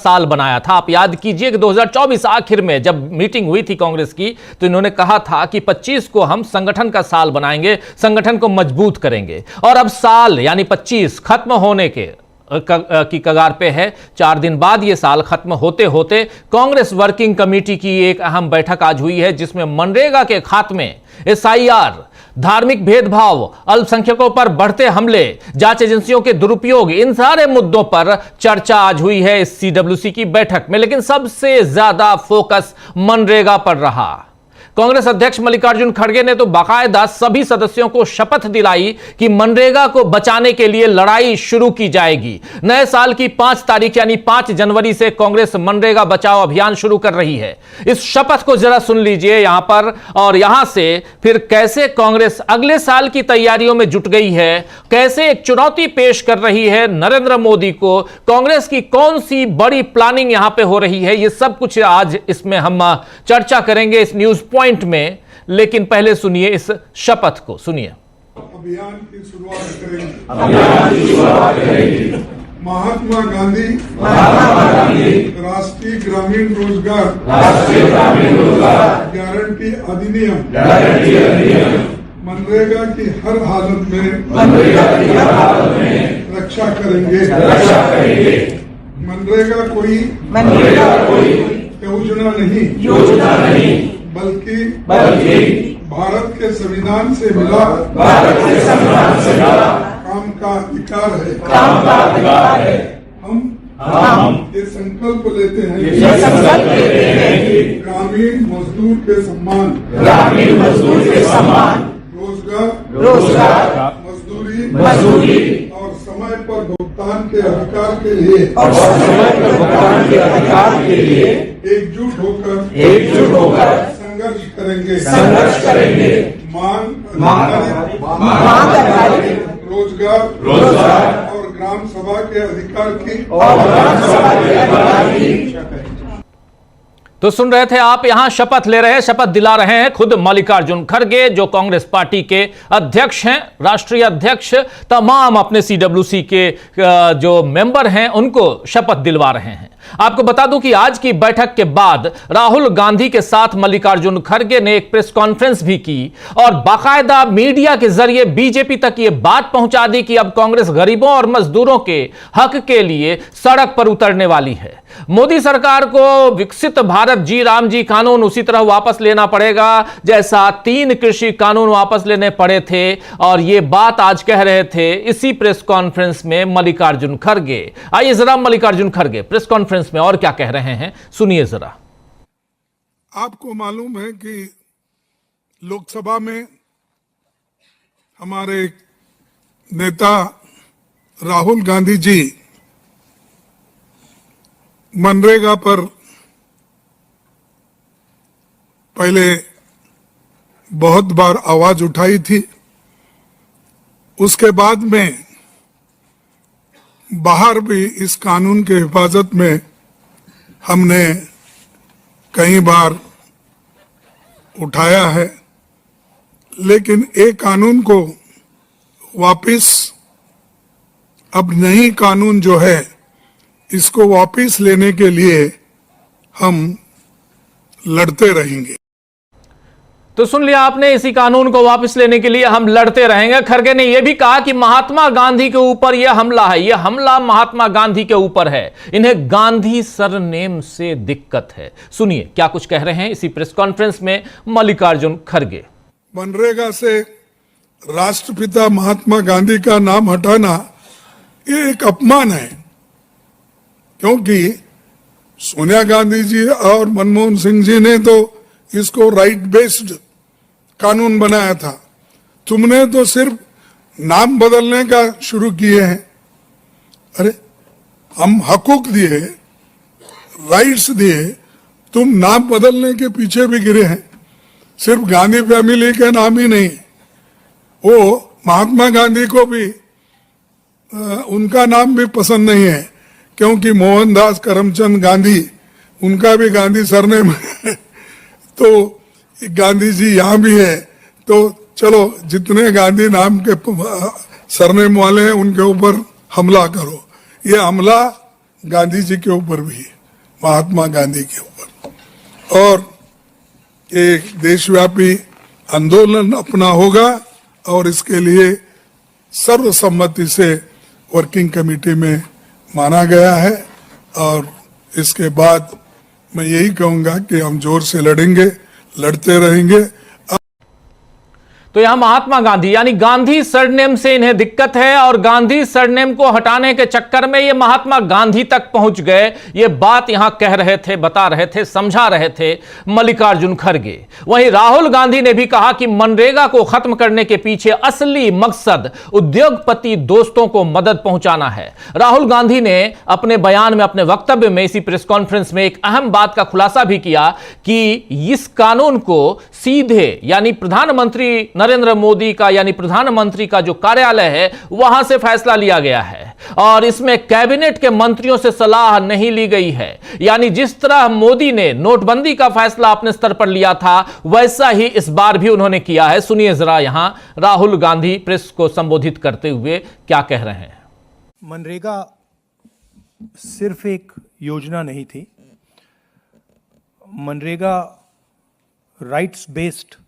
साल बनाया था। आप याद कीजिए कि 2024 आखिर में जब मीटिंग हुई थी कांग्रेस की, तो इन्होंने कहा था कि 25 को हम संगठन का साल बनाएंगे, संगठन को मजबूत करेंगे। और अब साल यानी 25 खत्म होने की कगार पे है। 4 दिन बाद यह साल खत्म होते होते कांग्रेस वर्किंग कमेटी की एक अहम बैठक आज हुई है, जिसमें मनरेगा के खात्मे, SIR, धार्मिक भेदभाव, अल्पसंख्यकों पर बढ़ते हमले, जांच एजेंसियों के दुरुपयोग, इन सारे मुद्दों पर चर्चा आज हुई है इस CWC की बैठक में। लेकिन सबसे ज्यादा फोकस मनरेगा पर रहा। कांग्रेस अध्यक्ष मल्लिकार्जुन खड़गे ने तो बाकायदा सभी सदस्यों को शपथ दिलाई कि मनरेगा को बचाने के लिए लड़ाई शुरू की जाएगी। नए साल की 5 तारीख यानी 5 जनवरी से कांग्रेस मनरेगा बचाओ अभियान शुरू कर रही है। इस शपथ को जरा सुन लीजिए यहां पर, और यहां से फिर कैसे कांग्रेस अगले साल की तैयारियों में जुट गई है, कैसे एक चुनौती पेश कर रही है नरेंद्र मोदी को, कांग्रेस की कौन सी बड़ी प्लानिंग यहां पे हो रही है, यह सब कुछ आज इसमें हम चर्चा करेंगे इस न्यूज पॉइंट में। लेकिन पहले सुनिए इस शपथ को, सुनिए। अभियान की शुरुआत करेंगे। महात्मा गांधी राष्ट्रीय ग्रामीण रोजगार गारंटी अधिनियम मनरेगा की हर हालत में रक्षा करेंगे। मनरेगा कोई योजना नहीं बल्कि भारत के संविधान से मिला काम का अधिकार है। हम ये संकल्प लेते हैं कि ग्रामीण मजदूर के सम्मान, रोजगार, मजदूरी और समय पर भुगतान के अधिकार के लिए एकजुट होकर संघर्ष करेंगे। मांग आधारित रोजगार और ग्राम सभा के अधिकार की तो सुन रहे थे आप, यहां शपथ ले रहे हैं, शपथ दिला रहे हैं खुद मल्लिकार्जुन खड़गे, जो कांग्रेस पार्टी के अध्यक्ष हैं, राष्ट्रीय अध्यक्ष। तमाम अपने CWC के जो मेंबर हैं उनको शपथ दिलवा रहे हैं। आपको बता दूं कि आज की बैठक के बाद राहुल गांधी के साथ मल्लिकार्जुन खड़गे ने एक प्रेस कॉन्फ्रेंस भी की और बाकायदा मीडिया के जरिए बीजेपी तक यह बात पहुंचा दी कि अब कांग्रेस गरीबों और मजदूरों के हक के लिए सड़क पर उतरने वाली है। मोदी सरकार को विकसित भारत जी राम जी कानून उसी तरह वापस लेना पड़ेगा जैसा 3 कृषि कानून वापस लेने पड़े थे, और यह बात आज कह रहे थे इसी प्रेस कॉन्फ्रेंस में मल्लिकार्जुन खड़गे। आइए जरा मल्लिकार्जुन खड़गे प्रेस कॉन्फ्रेंस में और क्या कह रहे हैं, सुनिए जरा। आपको मालूम है कि लोकसभा में हमारे नेता राहुल गांधी जी मनरेगा पर पहले बहुत बार आवाज उठाई थी। उसके बाद में बाहर भी इस कानून के हिफाजत में हमने कई बार उठाया है, लेकिन एक कानून को वापस, अब नई कानून जो है इसको वापस लेने के लिए हम लड़ते रहेंगे। तो सुन लिया आपने, इसी कानून को वापस लेने के लिए हम लड़ते रहेंगे। खड़गे ने यह भी कहा कि महात्मा गांधी के ऊपर यह हमला है, यह हमला महात्मा गांधी के ऊपर है, इन्हें गांधी सरनेम से दिक्कत है। सुनिए क्या कुछ कह रहे हैं इसी प्रेस कॉन्फ्रेंस में मल्लिकार्जुन खड़गे। मनरेगा से राष्ट्रपिता महात्मा गांधी का नाम हटाना ये एक अपमान है, क्योंकि सोनिया गांधी जी और मनमोहन सिंह जी ने तो इसको राइट बेस्ड कानून बनाया था। तुमने तो सिर्फ नाम बदलने का शुरू किए हैं। अरे हम हकूक दिए, राइट्स दिए, तुम नाम बदलने के पीछे भी गिरे हैं। सिर्फ गांधी फैमिली के नाम ही नहीं, वो महात्मा गांधी को भी उनका नाम भी पसंद नहीं है, क्योंकि मोहनदास करमचंद गांधी, उनका भी गांधी सरनेम है। तो गांधी जी यहाँ भी है, तो चलो जितने गांधी नाम के सरनेम वाले हैं उनके ऊपर हमला करो। ये हमला गांधी जी के ऊपर भी है, महात्मा गांधी के ऊपर। और एक देशव्यापी आंदोलन अपना होगा और इसके लिए सर्वसम्मति से वर्किंग कमेटी में माना गया है। और इसके बाद मैं यही कहूंगा कि हम जोर से लड़ेंगे, लड़ते रहेंगे। तो यहां महात्मा गांधी यानी गांधी सरनेम से इन्हें दिक्कत है और गांधी सरनेम को हटाने के चक्कर में ये महात्मा गांधी तक पहुंच गए। ये बात यहां कह रहे थे, बता रहे थे, समझा रहे थे मल्लिकार्जुन खड़गे। वहीं राहुल गांधी ने भी कहा कि मनरेगा को खत्म करने के पीछे असली मकसद उद्योगपति दोस्तों को मदद पहुंचाना है। राहुल गांधी ने अपने बयान में, अपने वक्तव्य में, इसी प्रेस कॉन्फ्रेंस में एक अहम बात का खुलासा भी किया कि इस कानून को सीधे यानी प्रधानमंत्री नरेंद्र मोदी का यानी प्रधानमंत्री का जो कार्यालय है वहां से फैसला लिया गया है और इसमें कैबिनेट के मंत्रियों से सलाह नहीं ली गई है। यानी जिस तरह मोदी ने नोटबंदी का फैसला अपने स्तर पर लिया था वैसा ही इस बार भी उन्होंने किया है। सुनिए जरा यहां राहुल गांधी प्रेस को संबोधित करते हुए क्या कह रहे हैं। मनरेगा सिर्फ एक योजना नहीं थी, मनरेगा राइट्स बेस्ड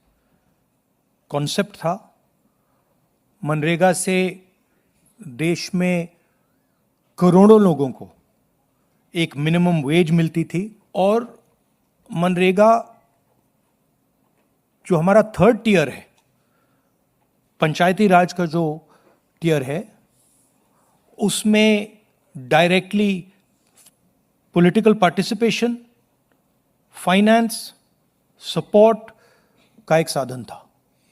कॉन्सेप्ट था। मनरेगा से देश में करोड़ों लोगों को एक मिनिमम वेज मिलती थी और मनरेगा जो हमारा थर्ड टियर है, पंचायती राज का जो टियर है, उसमें directly political participation, finance, support का एक साधन था,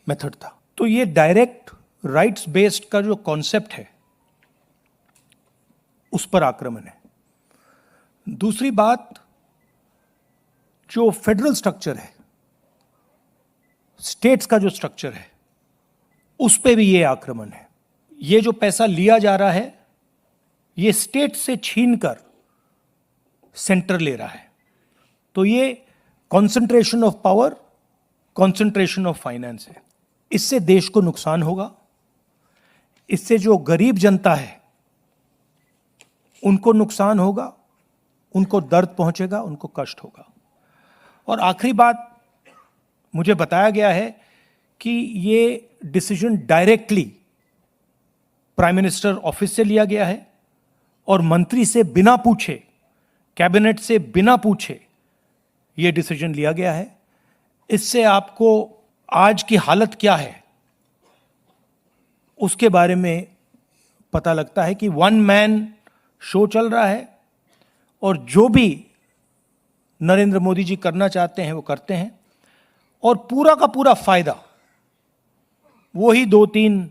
मेथड था। तो ये डायरेक्ट राइट्स बेस्ड का जो कॉन्सेप्ट है उस पर आक्रमण है। दूसरी बात, जो फेडरल स्ट्रक्चर है, स्टेट्स का जो स्ट्रक्चर है, उस पे भी ये आक्रमण है। ये जो पैसा लिया जा रहा है ये स्टेट से छीनकर सेंटर ले रहा है। तो ये concentration of power, concentration of finance है। इससे देश को नुकसान होगा, इससे जो गरीब जनता है उनको नुकसान होगा, उनको दर्द पहुंचेगा, उनको कष्ट होगा। और आखिरी बात, मुझे बताया गया है कि ये decision directly prime minister office से लिया गया है और मंत्री से बिना पूछे, कैबिनेट से बिना पूछे ये डिसीजन लिया गया है। इससे आपको आज की हालत क्या है उसके बारे में पता लगता है कि वन मैन शो चल रहा है और जो भी नरेंद्र मोदी जी करना चाहते हैं वो करते हैं और पूरा का पूरा फायदा वही 2-3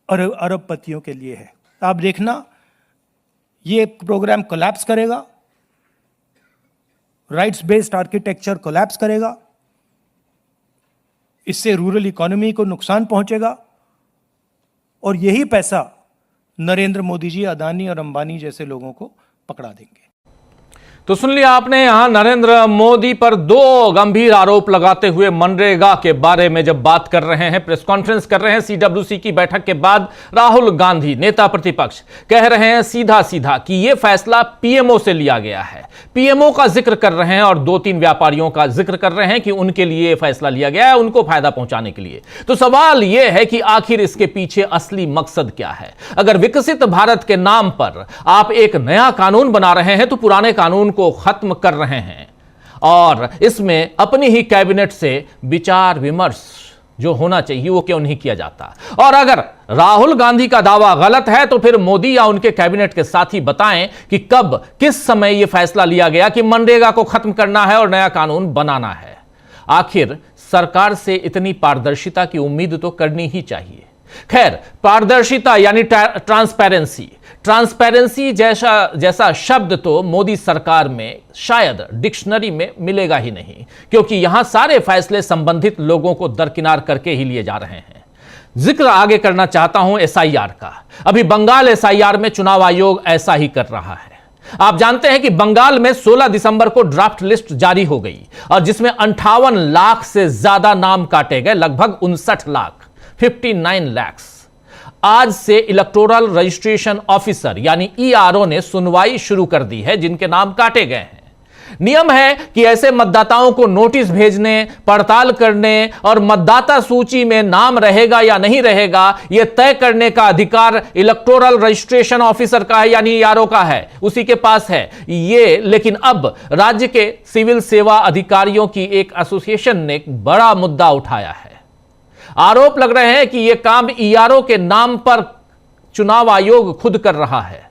अरबपतियों के लिए है। आप देखना ये प्रोग्राम कोलैप्स करेगा, राइट्स बेस्ड आर्किटेक्चर कोलैप्स करेगा, इससे रूरल इकोनॉमी को नुकसान पहुंचेगा और यही पैसा नरेंद्र मोदी जी अदानी और अंबानी जैसे लोगों को पकड़ा देंगे। तो सुन लिया आपने, यहां नरेंद्र मोदी पर 2 गंभीर आरोप लगाते हुए मनरेगा के बारे में जब बात कर रहे हैं, प्रेस कॉन्फ्रेंस कर रहे हैं सीडब्ल्यूसी की बैठक के बाद, राहुल गांधी नेता प्रतिपक्ष कह रहे हैं सीधा सीधा कि यह फैसला पीएमओ से लिया गया है। पीएमओ का जिक्र कर रहे हैं और 2-3 व्यापारियों का जिक्र कर रहे हैं कि उनके लिए यह फैसला लिया गया है, उनको फायदा पहुंचाने के लिए। तो सवाल यह है कि आखिर इसके पीछे असली मकसद क्या है? अगर विकसित भारत के नाम पर आप एक नया कानून बना रहे हैं तो पुराने कानून को खत्म कर रहे हैं और इसमें अपनी ही कैबिनेट से विचार विमर्श जो होना चाहिए वो क्यों नहीं किया जाता? और अगर राहुल गांधी का दावा गलत है तो फिर मोदी या उनके कैबिनेट के साथी बताएं कि कब किस समय यह फैसला लिया गया कि मनरेगा को खत्म करना है और नया कानून बनाना है। आखिर सरकार से इतनी पारदर्शिता की उम्मीद तो करनी ही चाहिए। खैर, पारदर्शिता यानी ट्रांसपेरेंसी जैसा शब्द तो मोदी सरकार में शायद डिक्शनरी में मिलेगा ही नहीं, क्योंकि यहां सारे फैसले संबंधित लोगों को दरकिनार करके ही लिए जा रहे हैं। जिक्र आगे करना चाहता हूं एसआईआर का। अभी बंगाल एसआईआर में चुनाव आयोग ऐसा ही कर रहा है। आप जानते हैं कि बंगाल में 16 दिसंबर को ड्राफ्ट लिस्ट जारी हो गई और जिसमें 58 लाख से ज्यादा नाम काटे गए, लगभग 59 लाख 59 lakhs। आज से इलेक्टोरल रजिस्ट्रेशन ऑफिसर यानी ईआरओ ने सुनवाई शुरू कर दी है जिनके नाम काटे गए हैं। नियम है कि ऐसे मतदाताओं को नोटिस भेजने, पड़ताल करने और मतदाता सूची में नाम रहेगा या नहीं रहेगा यह तय करने का अधिकार इलेक्टोरल रजिस्ट्रेशन ऑफिसर का है यानी ईआरओ का है, उसी के पास है ये। लेकिन अब राज्य के सिविल सेवा अधिकारियों की एक एसोसिएशन ने एक बड़ा मुद्दा उठाया है। आरोप लग रहे हैं कि यह काम ईआरओ के नाम पर चुनाव आयोग खुद कर रहा है।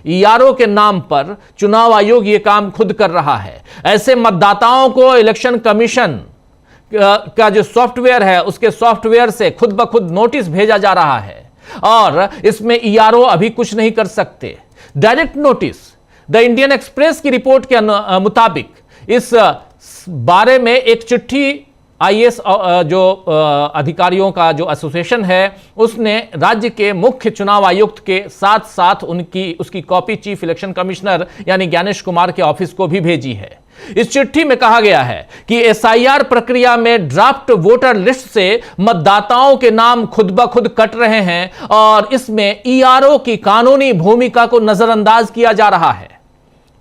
ईआरओ के नाम पर चुनाव आयोग यह काम खुद कर रहा है। ऐसे मतदाताओं को इलेक्शन कमीशन का जो सॉफ्टवेयर है उसके सॉफ्टवेयर से खुद ब खुद नोटिस भेजा जा रहा है और इसमें ईआरओ अभी कुछ नहीं कर सकते। Direct notice. The Indian express की रिपोर्ट के मुताबिक इस बारे में एक चिट्ठी आईएएस जो अधिकारियों का जो एसोसिएशन है उसने राज्य के मुख्य चुनाव आयुक्त के साथ साथ उसकी कॉपी चीफ इलेक्शन कमिश्नर यानी ज्ञानेश कुमार के ऑफिस को भी भेजी है। इस चिट्ठी में कहा गया है कि एसआईआर प्रक्रिया में ड्राफ्ट वोटर लिस्ट से मतदाताओं के नाम खुद ब खुद कट रहे हैं और इसमें ईआरओ की कानूनी भूमिका को नजरअंदाज किया जा रहा है।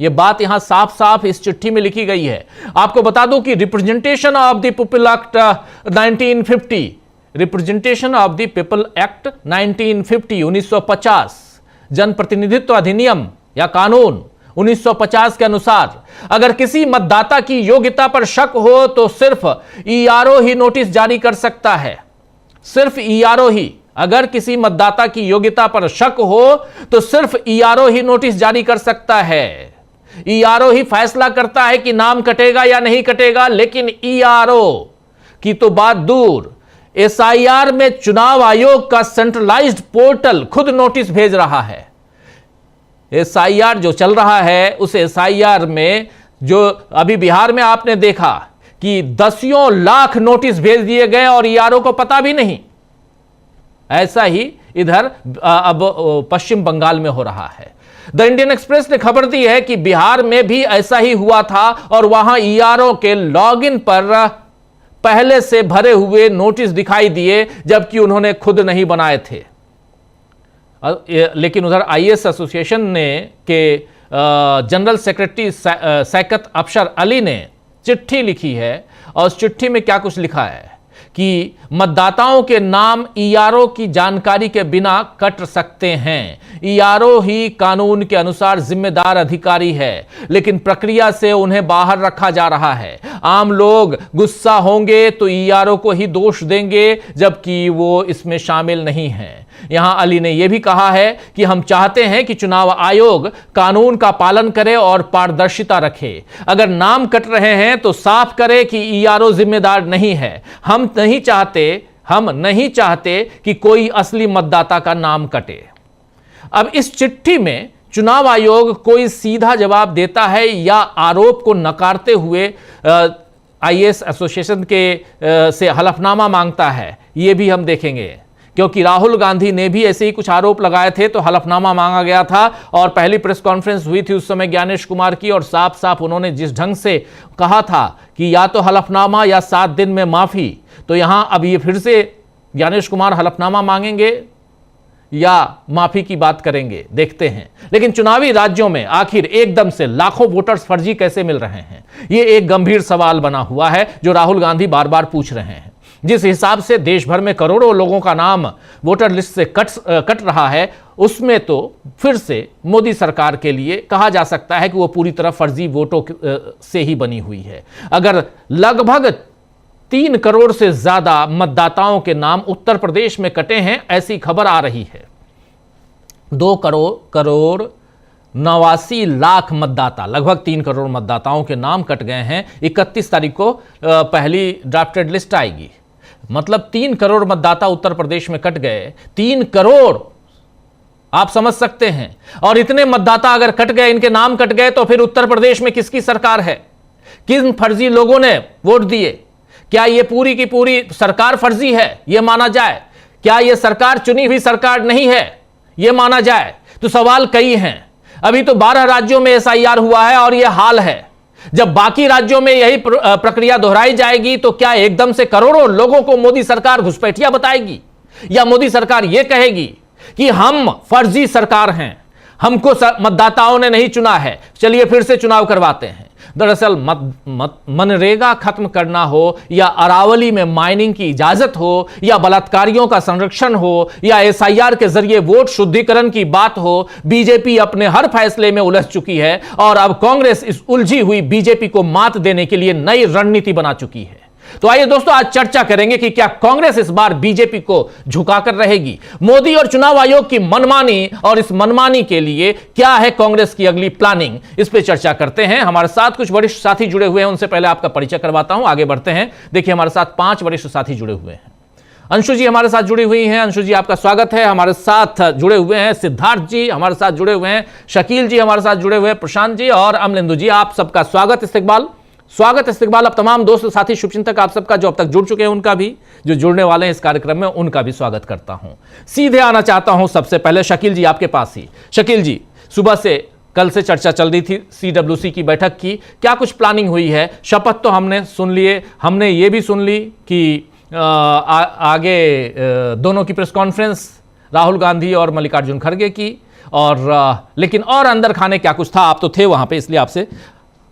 यह बात यहां साफ साफ इस चिट्ठी में लिखी गई है। आपको बता दूं कि representation of the people act 1950, representation of the people act 1950 जनप्रतिनिधित्व अधिनियम या कानून 1950 के अनुसार अगर किसी मतदाता की योग्यता पर शक हो तो सिर्फ ईआरओ ही नोटिस जारी कर सकता है। सिर्फ ईआरओ ही। अगर किसी मतदाता की योग्यता पर शक हो तो सिर्फ ईआरओ ही नोटिस जारी कर सकता है। ईआरओ ही फैसला करता है कि नाम कटेगा या नहीं कटेगा। लेकिन ईआरओ की तो बात दूर, एसआईआर में चुनाव आयोग का सेंट्रलाइज्ड पोर्टल खुद नोटिस भेज रहा है। एसआईआर जो चल रहा है उस एसआईआर में जो अभी बिहार में आपने देखा कि दसियों लाख नोटिस भेज दिए गए और ईआरओ को पता भी नहीं। ऐसा ही इधर अब पश्चिम बंगाल में हो रहा है। द इंडियन एक्सप्रेस ने खबर दी है कि बिहार में भी ऐसा ही हुआ था और वहां ईआरओ के लॉगिन पर पहले से भरे हुए नोटिस दिखाई दिए जबकि उन्होंने खुद नहीं बनाए थे। लेकिन उधर आईएएस एसोसिएशन ने के जनरल सेक्रेटरी सैकत अफसर अली ने चिट्ठी लिखी है और उस चिट्ठी में क्या कुछ लिखा है कि मतदाताओं के नाम ईआरओ की जानकारी के बिना कट सकते हैं। ईआरओ ही कानून के अनुसार जिम्मेदार अधिकारी है लेकिन प्रक्रिया से उन्हें बाहर रखा जा रहा है। आम लोग गुस्सा होंगे तो ईआरओ को ही दोष देंगे जबकि वो इसमें शामिल नहीं है। यहां अली ने यह भी कहा है कि हम चाहते हैं कि चुनाव आयोग कानून का पालन करे और पारदर्शिता रखे। अगर नाम कट रहे हैं तो साफ करे कि ईआरओ जिम्मेदार नहीं है। हम नहीं चाहते कि कोई असली मतदाता का नाम कटे। अब इस चिट्ठी में चुनाव आयोग कोई सीधा जवाब देता है या आरोप को नकारते हुए आईएएस एसोसिएशन के से हलफनामा मांगता है, यह भी हम देखेंगे। क्योंकि राहुल गांधी ने भी ऐसे ही कुछ आरोप लगाए थे तो हलफनामा मांगा गया था और पहली प्रेस कॉन्फ्रेंस हुई थी उस समय ज्ञानेश कुमार की और साफ साफ उन्होंने जिस ढंग से कहा था कि या तो हलफनामा या 7 दिन में माफी, तो यहां अब ये फिर से ज्ञानेश कुमार हलफनामा मांगेंगे या माफी की बात करेंगे, देखते हैं। लेकिन चुनावी राज्यों में आखिर एकदम से लाखों वोटर्स फर्जी कैसे मिल रहे हैं, यह एक गंभीर सवाल बना हुआ है जो राहुल गांधी बार बार पूछ रहे हैं। जिस हिसाब से देश भर में करोड़ों लोगों का नाम वोटर लिस्ट से कट रहा है उसमें तो फिर से मोदी सरकार के लिए कहा जा सकता है कि वो पूरी तरह फर्जी वोटों से ही बनी हुई है। अगर लगभग 3 करोड़ से ज्यादा मतदाताओं के नाम उत्तर प्रदेश में कटे हैं ऐसी खबर आ रही है। 2 करोड़ 89 लाख मतदाता, लगभग 3 करोड़ मतदाताओं के नाम कट गए हैं। 31 तारीख को पहली ड्राफ्टेड लिस्ट आएगी। मतलब 3 करोड़ मतदाता उत्तर प्रदेश में कट गए। 3 करोड़, आप समझ सकते हैं। और इतने मतदाता अगर कट गए, इनके नाम कट गए, तो फिर उत्तर प्रदेश में किसकी सरकार है? किन फर्जी लोगों ने वोट दिए? क्या यह पूरी की पूरी सरकार फर्जी है यह माना जाए? क्या यह सरकार चुनी हुई सरकार नहीं है यह माना जाए? तो सवाल कई हैं। अभी तो 12 राज्यों में एसआईआर हुआ है और यह हाल है। जब बाकी राज्यों में यही प्रक्रिया दोहराई जाएगी तो क्या एकदम से करोड़ों लोगों को मोदी सरकार घुसपैठिया बताएगी? या मोदी सरकार यह कहेगी कि हम फर्जी सरकार हैं, हमको मतदाताओं ने नहीं चुना है, चलिए फिर से चुनाव करवाते हैं। दरअसल मनरेगा खत्म करना हो या अरावली में माइनिंग की इजाजत हो या बलात्कारियों का संरक्षण हो या एसआईआर के जरिए वोट शुद्धिकरण की बात हो, बीजेपी अपने हर फैसले में उलझ चुकी है और अब कांग्रेस इस उलझी हुई बीजेपी को मात देने के लिए नई रणनीति बना चुकी है। तो आइए दोस्तों, आज चर्चा करेंगे कि क्या कांग्रेस इस बार बीजेपी को झुकाकर रहेगी। मोदी और चुनाव आयोग की मनमानी और इस मनमानी के लिए क्या है कांग्रेस की अगली प्लानिंग, इस पे चर्चा करते हैं। हमारे साथ कुछ वरिष्ठ साथी जुड़े हुए हैं, उनसे पहले आपका परिचय करवाता हूं, आगे बढ़ते हैं। देखिए हमारे साथ 5 वरिष्ठ साथी जुड़े हुए हैं। अंशु जी हमारे साथ जुड़ी हुई हैं। अंशु जी आपका स्वागत है। हमारे साथ जुड़े हुए हैं सिद्धार्थ जी, हमारे साथ जुड़े हुए हैं शकील जी, हमारे साथ जुड़े हुए हैं प्रशांत जी और अमलिंदु जी। आप सबका स्वागत इस्तिकबाल। अब तमाम दोस्त साथी शुभचिंतक आप सबका जो अब तक जुड़ चुके हैं उनका भी, जो जुड़ने वाले हैं इस कार्यक्रम में उनका भी स्वागत करता हूं। सीधे आना चाहता हूं सबसे पहले शकील जी आपके पास ही। शकील जी, सुबह से कल से चर्चा चल रही थी सीडब्ल्यूसी की बैठक की, क्या कुछ प्लानिंग हुई है? शपथ तो हमने सुन लिए, हमने ये भी सुन ली कि आगे दोनों की प्रेस कॉन्फ्रेंस राहुल गांधी और मल्लिकार्जुन खड़गे की, और लेकिन और अंदर खाने क्या कुछ था? आप तो थे वहां पे, इसलिए आपसे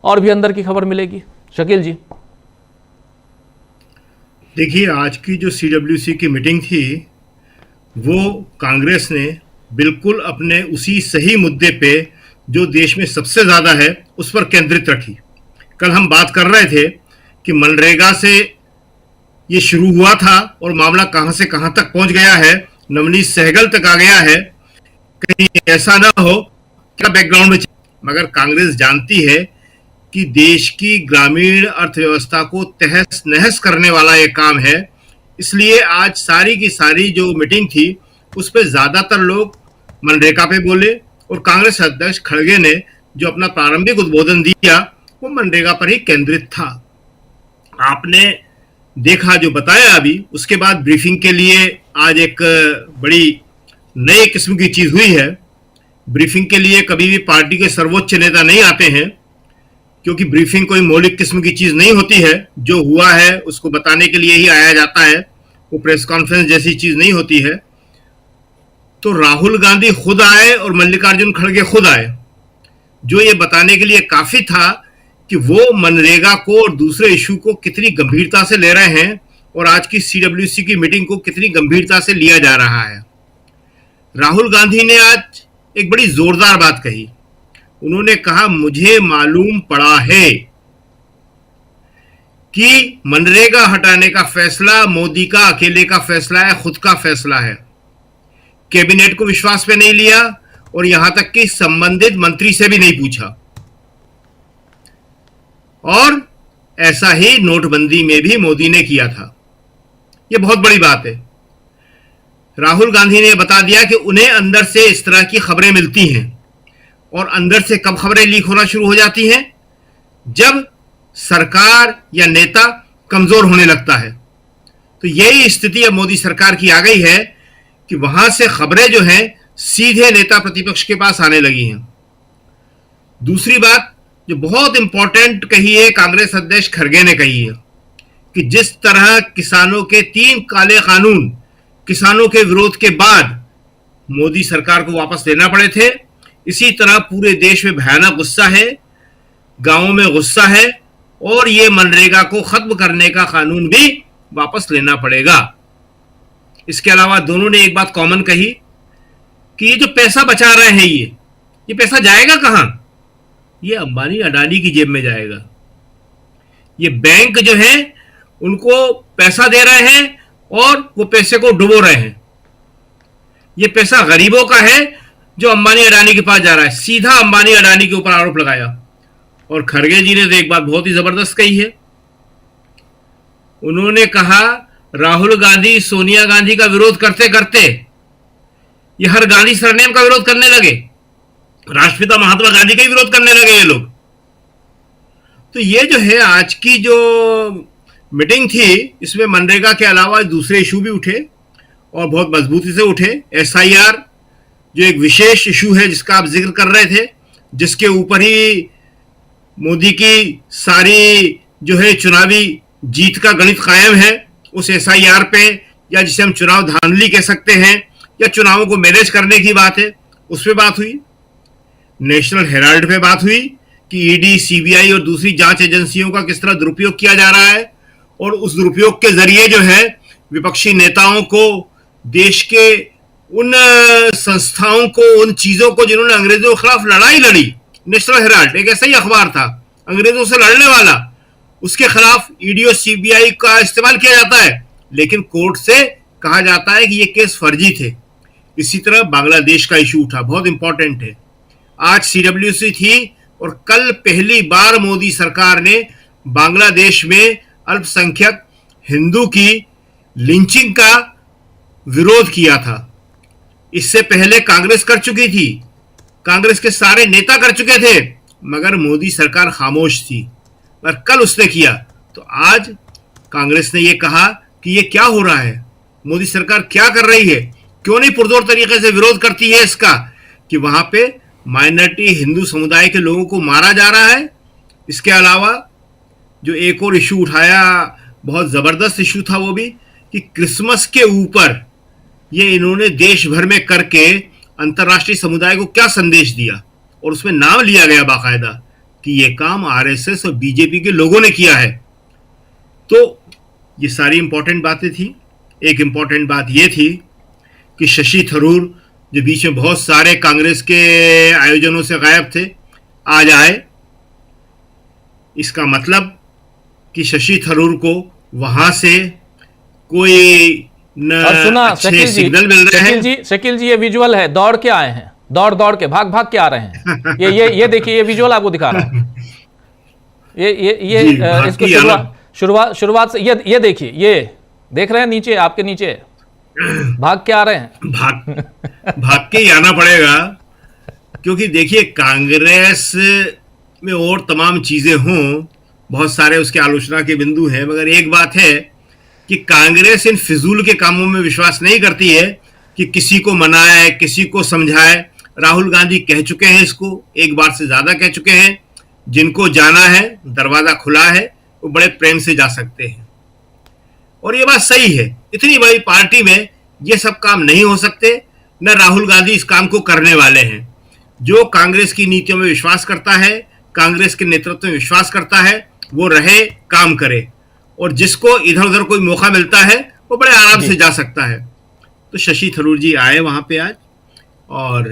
और भी अंदर की खबर मिलेगी। शकील जी। देखिए, आज की जो सीडब्ल्यूसी की मीटिंग थी वो कांग्रेस ने बिल्कुल अपने उसी सही मुद्दे पे जो देश में सबसे ज़्यादा है उस पर केंद्रित रखी। कल हम बात कर रहे थे कि मनरेगा से ये शुरू हुआ था और मामला कहां से कहां तक पहुंच गया है, नवनीत सहगल तक आ गया है। कहीं ऐसा ना हो क्या बैकग्राउंड में, मगर कांग्रेस जानती है कि देश की ग्रामीण अर्थव्यवस्था को तहस नहस करने वाला ये काम है। इसलिए आज सारी की सारी जो मीटिंग थी उस पर ज्यादातर लोग मनरेगा पे बोले और कांग्रेस अध्यक्ष खड़गे ने जो अपना प्रारंभिक उद्बोधन दिया वो मनरेगा पर ही केंद्रित था। आपने देखा जो बताया अभी, उसके बाद ब्रीफिंग के लिए आज एक बड़ी नई किस्म की चीज हुई है। ब्रीफिंग के लिए कभी भी पार्टी के सर्वोच्च नेता नहीं आते हैं, क्योंकि ब्रीफिंग कोई मौलिक किस्म की चीज नहीं होती है। जो हुआ है उसको बताने के लिए ही आया जाता है, वो प्रेस कॉन्फ्रेंस जैसी चीज नहीं होती है। तो राहुल गांधी खुद आए और मल्लिकार्जुन खड़गे खुद आए, जो ये बताने के लिए काफी था कि वो मनरेगा को और दूसरे इशू को कितनी गंभीरता से ले रहे हैं और आज की सीडब्ल्यूसी की मीटिंग को कितनी गंभीरता से लिया जा रहा है। राहुल गांधी ने आज एक बड़ी जोरदार बात कही। उन्होंने कहा, मुझे मालूम पड़ा है कि मनरेगा हटाने का फैसला मोदी का अकेले का फैसला है, खुद का फैसला है। कैबिनेट को विश्वास पे नहीं लिया और यहां तक कि संबंधित मंत्री से भी नहीं पूछा। और ऐसा ही नोटबंदी में भी मोदी ने किया था। यह बहुत बड़ी बात है। राहुल गांधी ने बता दिया कि उन्हें अंदर से इस तरह की खबरें मिलती हैं, और अंदर से कब खबरें लीक होना शुरू हो जाती हैं? जब सरकार या नेता कमजोर होने लगता है। तो यही स्थिति अब मोदी सरकार की आ गई है कि वहां से खबरें जो हैं सीधे नेता प्रतिपक्ष के पास आने लगी हैं। दूसरी बात जो बहुत इंपॉर्टेंट कही है कांग्रेस अध्यक्ष खड़गे ने कही है कि जिस तरह किसानों के 3 काले कानून किसानों के विरोध के बाद मोदी सरकार को वापस लेना पड़े थे, इसी तरह पूरे देश में भयानक गुस्सा है, गांवों में गुस्सा है, और ये मनरेगा को खत्म करने का कानून भी वापस लेना पड़ेगा। इसके अलावा दोनों ने एक बात कॉमन कही कि ये जो पैसा बचा रहे हैं ये पैसा जाएगा कहां? ये अंबानी अडानी की जेब में जाएगा। ये बैंक जो है उनको पैसा दे रहे हैं और वो पैसे को डुबो रहे हैं। ये पैसा गरीबों का है जो अंबानी अडानी के पास जा रहा है। सीधा अंबानी अडानी के ऊपर आरोप लगाया। और खड़गे जी ने तो एक बात बहुत ही जबरदस्त कही है। उन्होंने कहा, राहुल गांधी सोनिया गांधी का विरोध करते करते ये हर गांधी सरनेम का विरोध करने लगे, राष्ट्रपिता महात्मा गांधी का ही विरोध करने लगे ये लोग। तो ये जो है आज की जो मीटिंग थी, इसमें मनरेगा के अलावा दूसरे इशू भी उठे और बहुत मजबूती से उठे। एसआईआर जो एक विशेष इशू है जिसका आप जिक्र कर रहे थे, जिसके ऊपर ही मोदी की सारी जो है चुनावी जीत का गणित कायम है, उस एसआईआर पे, या जिसे हम चुनाव धांधली कह सकते हैं, या चुनावों को मैनेज करने की बात है, उस पर बात हुई। नेशनल हेराल्ड पे बात हुई कि ईडी, सीबीआई और दूसरी जांच एजेंसियों का किस तरह दुरुपयोग किया जा रहा है, और उस दुरुपयोग के जरिए जो है विपक्षी नेताओं को, देश के उन संस्थाओं को, उन चीजों को जिन्होंने अंग्रेजों के खिलाफ लड़ाई लड़ी, नेशनल हेराल्ड एक ऐसा ही अखबार था अंग्रेजों से लड़ने वाला, उसके खिलाफ ईडी और सीबीआई का इस्तेमाल किया जाता है, लेकिन कोर्ट से कहा जाता है कि ये केस फर्जी थे। इसी तरह बांग्लादेश का इशू उठा, बहुत इंपॉर्टेंट है। आज सीडब्ल्यूसी थी और कल पहली बार मोदी सरकार ने बांग्लादेश में अल्पसंख्यक हिंदू की लिंचिंग का विरोध किया था। इससे पहले कांग्रेस कर चुकी थी, कांग्रेस के सारे नेता कर चुके थे, मगर मोदी सरकार खामोश थी। और कल उसने किया, तो आज कांग्रेस ने यह कहा कि यह क्या हो रहा है, मोदी सरकार क्या कर रही है, क्यों नहीं पुरजोर तरीके से विरोध करती है इसका कि वहां पे माइनॉरिटी हिंदू समुदाय के लोगों को मारा जा रहा है। इसके अलावा जो एक और इशू उठाया, बहुत जबरदस्त इशू था वो भी, कि क्रिसमस के ऊपर ये इन्होंने देश भर में करके अंतर्राष्ट्रीय समुदाय को क्या संदेश दिया, और उसमें नाम लिया गया बाकायदा कि ये काम आरएसएस और बीजेपी के लोगों ने किया है। तो ये सारी इंपॉर्टेंट बातें थी। एक इंपॉर्टेंट बात ये थी कि शशि थरूर, जो बीच में बहुत सारे कांग्रेस के आयोजनों से गायब थे, आज आए। इसका मतलब कि शशि थरूर को वहां से कोई और सुना अच्छे सिग्नल मिल रहे हैं। शकील जी ये विजुअल है, दौड़ के आए हैं, दौड़ के भाग के आ रहे हैं। ये देखिए, ये विजुअल आपको दिखा रहा हूं। ये इसको शुरुआत से ये देखिए, ये देख रहे हैं नीचे, आपके नीचे भाग के आ रहे हैं। भाग के ही आना पड़ेगा, क्योंकि देखिए कांग्रेस में और तमाम चीजें हों, बहुत सारे उसके आलोचना के बिंदु हैं, मगर एक बात है कि कांग्रेस इन फिजूल के कामों में विश्वास नहीं करती है कि किसी को मनाए, किसी को समझाए। राहुल गांधी कह चुके हैं इसको, एक बार से ज्यादा कह चुके हैं। जिनको जाना है, दरवाजा खुला है, वो बड़े प्रेम से जा सकते हैं। और ये बात सही है, इतनी बड़ी पार्टी में ये सब काम नहीं हो सकते, न राहुल गांधी इस काम को करने वाले हैं। जो कांग्रेस की नीतियों में विश्वास करता है, कांग्रेस के नेतृत्व में विश्वास करता है, वो रहे, काम करे, और जिसको इधर उधर कोई मौका मिलता है वो बड़े आराम से जा सकता है। तो शशि थरूर जी आए वहां पे आज, और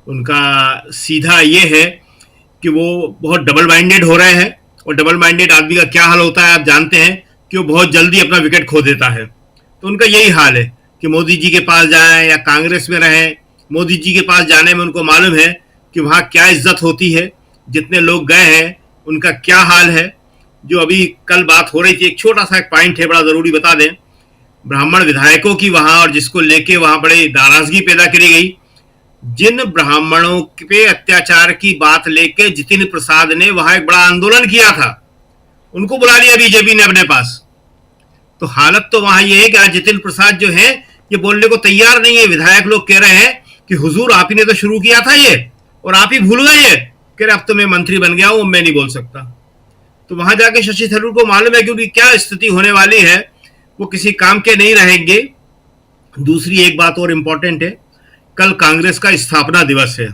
उनका सीधा ये है कि वो बहुत डबल माइंडेड हो रहे हैं, और डबल माइंडेड आदमी का क्या हाल होता है आप जानते हैं कि वो बहुत जल्दी अपना विकेट खो देता है। तो उनका यही हाल है कि मोदी जी के पास जाएं या कांग्रेस में रहें। मोदी जी के पास जाने में उनको मालूम है कि वहां क्या इज्जत होती है, जितने लोग गए हैं उनका क्या हाल है। जो अभी कल बात हो रही थी, एक छोटा सा एक पॉइंट है, बड़ा जरूरी बता दें, ब्राह्मण विधायकों की वहां, और जिसको लेके वहां बड़े नाराजगी पैदा करी गई। जिन ब्राह्मणों पे अत्याचार की बात लेके जितिन प्रसाद ने वहां एक बड़ा आंदोलन किया था, उनको बुला लिया बीजेपी ने अपने पास। तो हालत तो वहां ये है कि आज जितिन प्रसाद जो है ये बोलने को तैयार नहीं है। विधायक लोग कह रहे हैं कि हुजूर आप ही ने तो शुरू किया था ये, और आप ही भूल गए। कह रहे अब तो मैं मंत्री बन गया हूं, मैं नहीं बोल सकता। तो वहां जाके शशि थरूर को मालूम है कि उनकी क्या स्थिति होने वाली है, वो किसी काम के नहीं रहेंगे। दूसरी एक बात और इंपॉर्टेंट है, कल कांग्रेस का स्थापना दिवस है।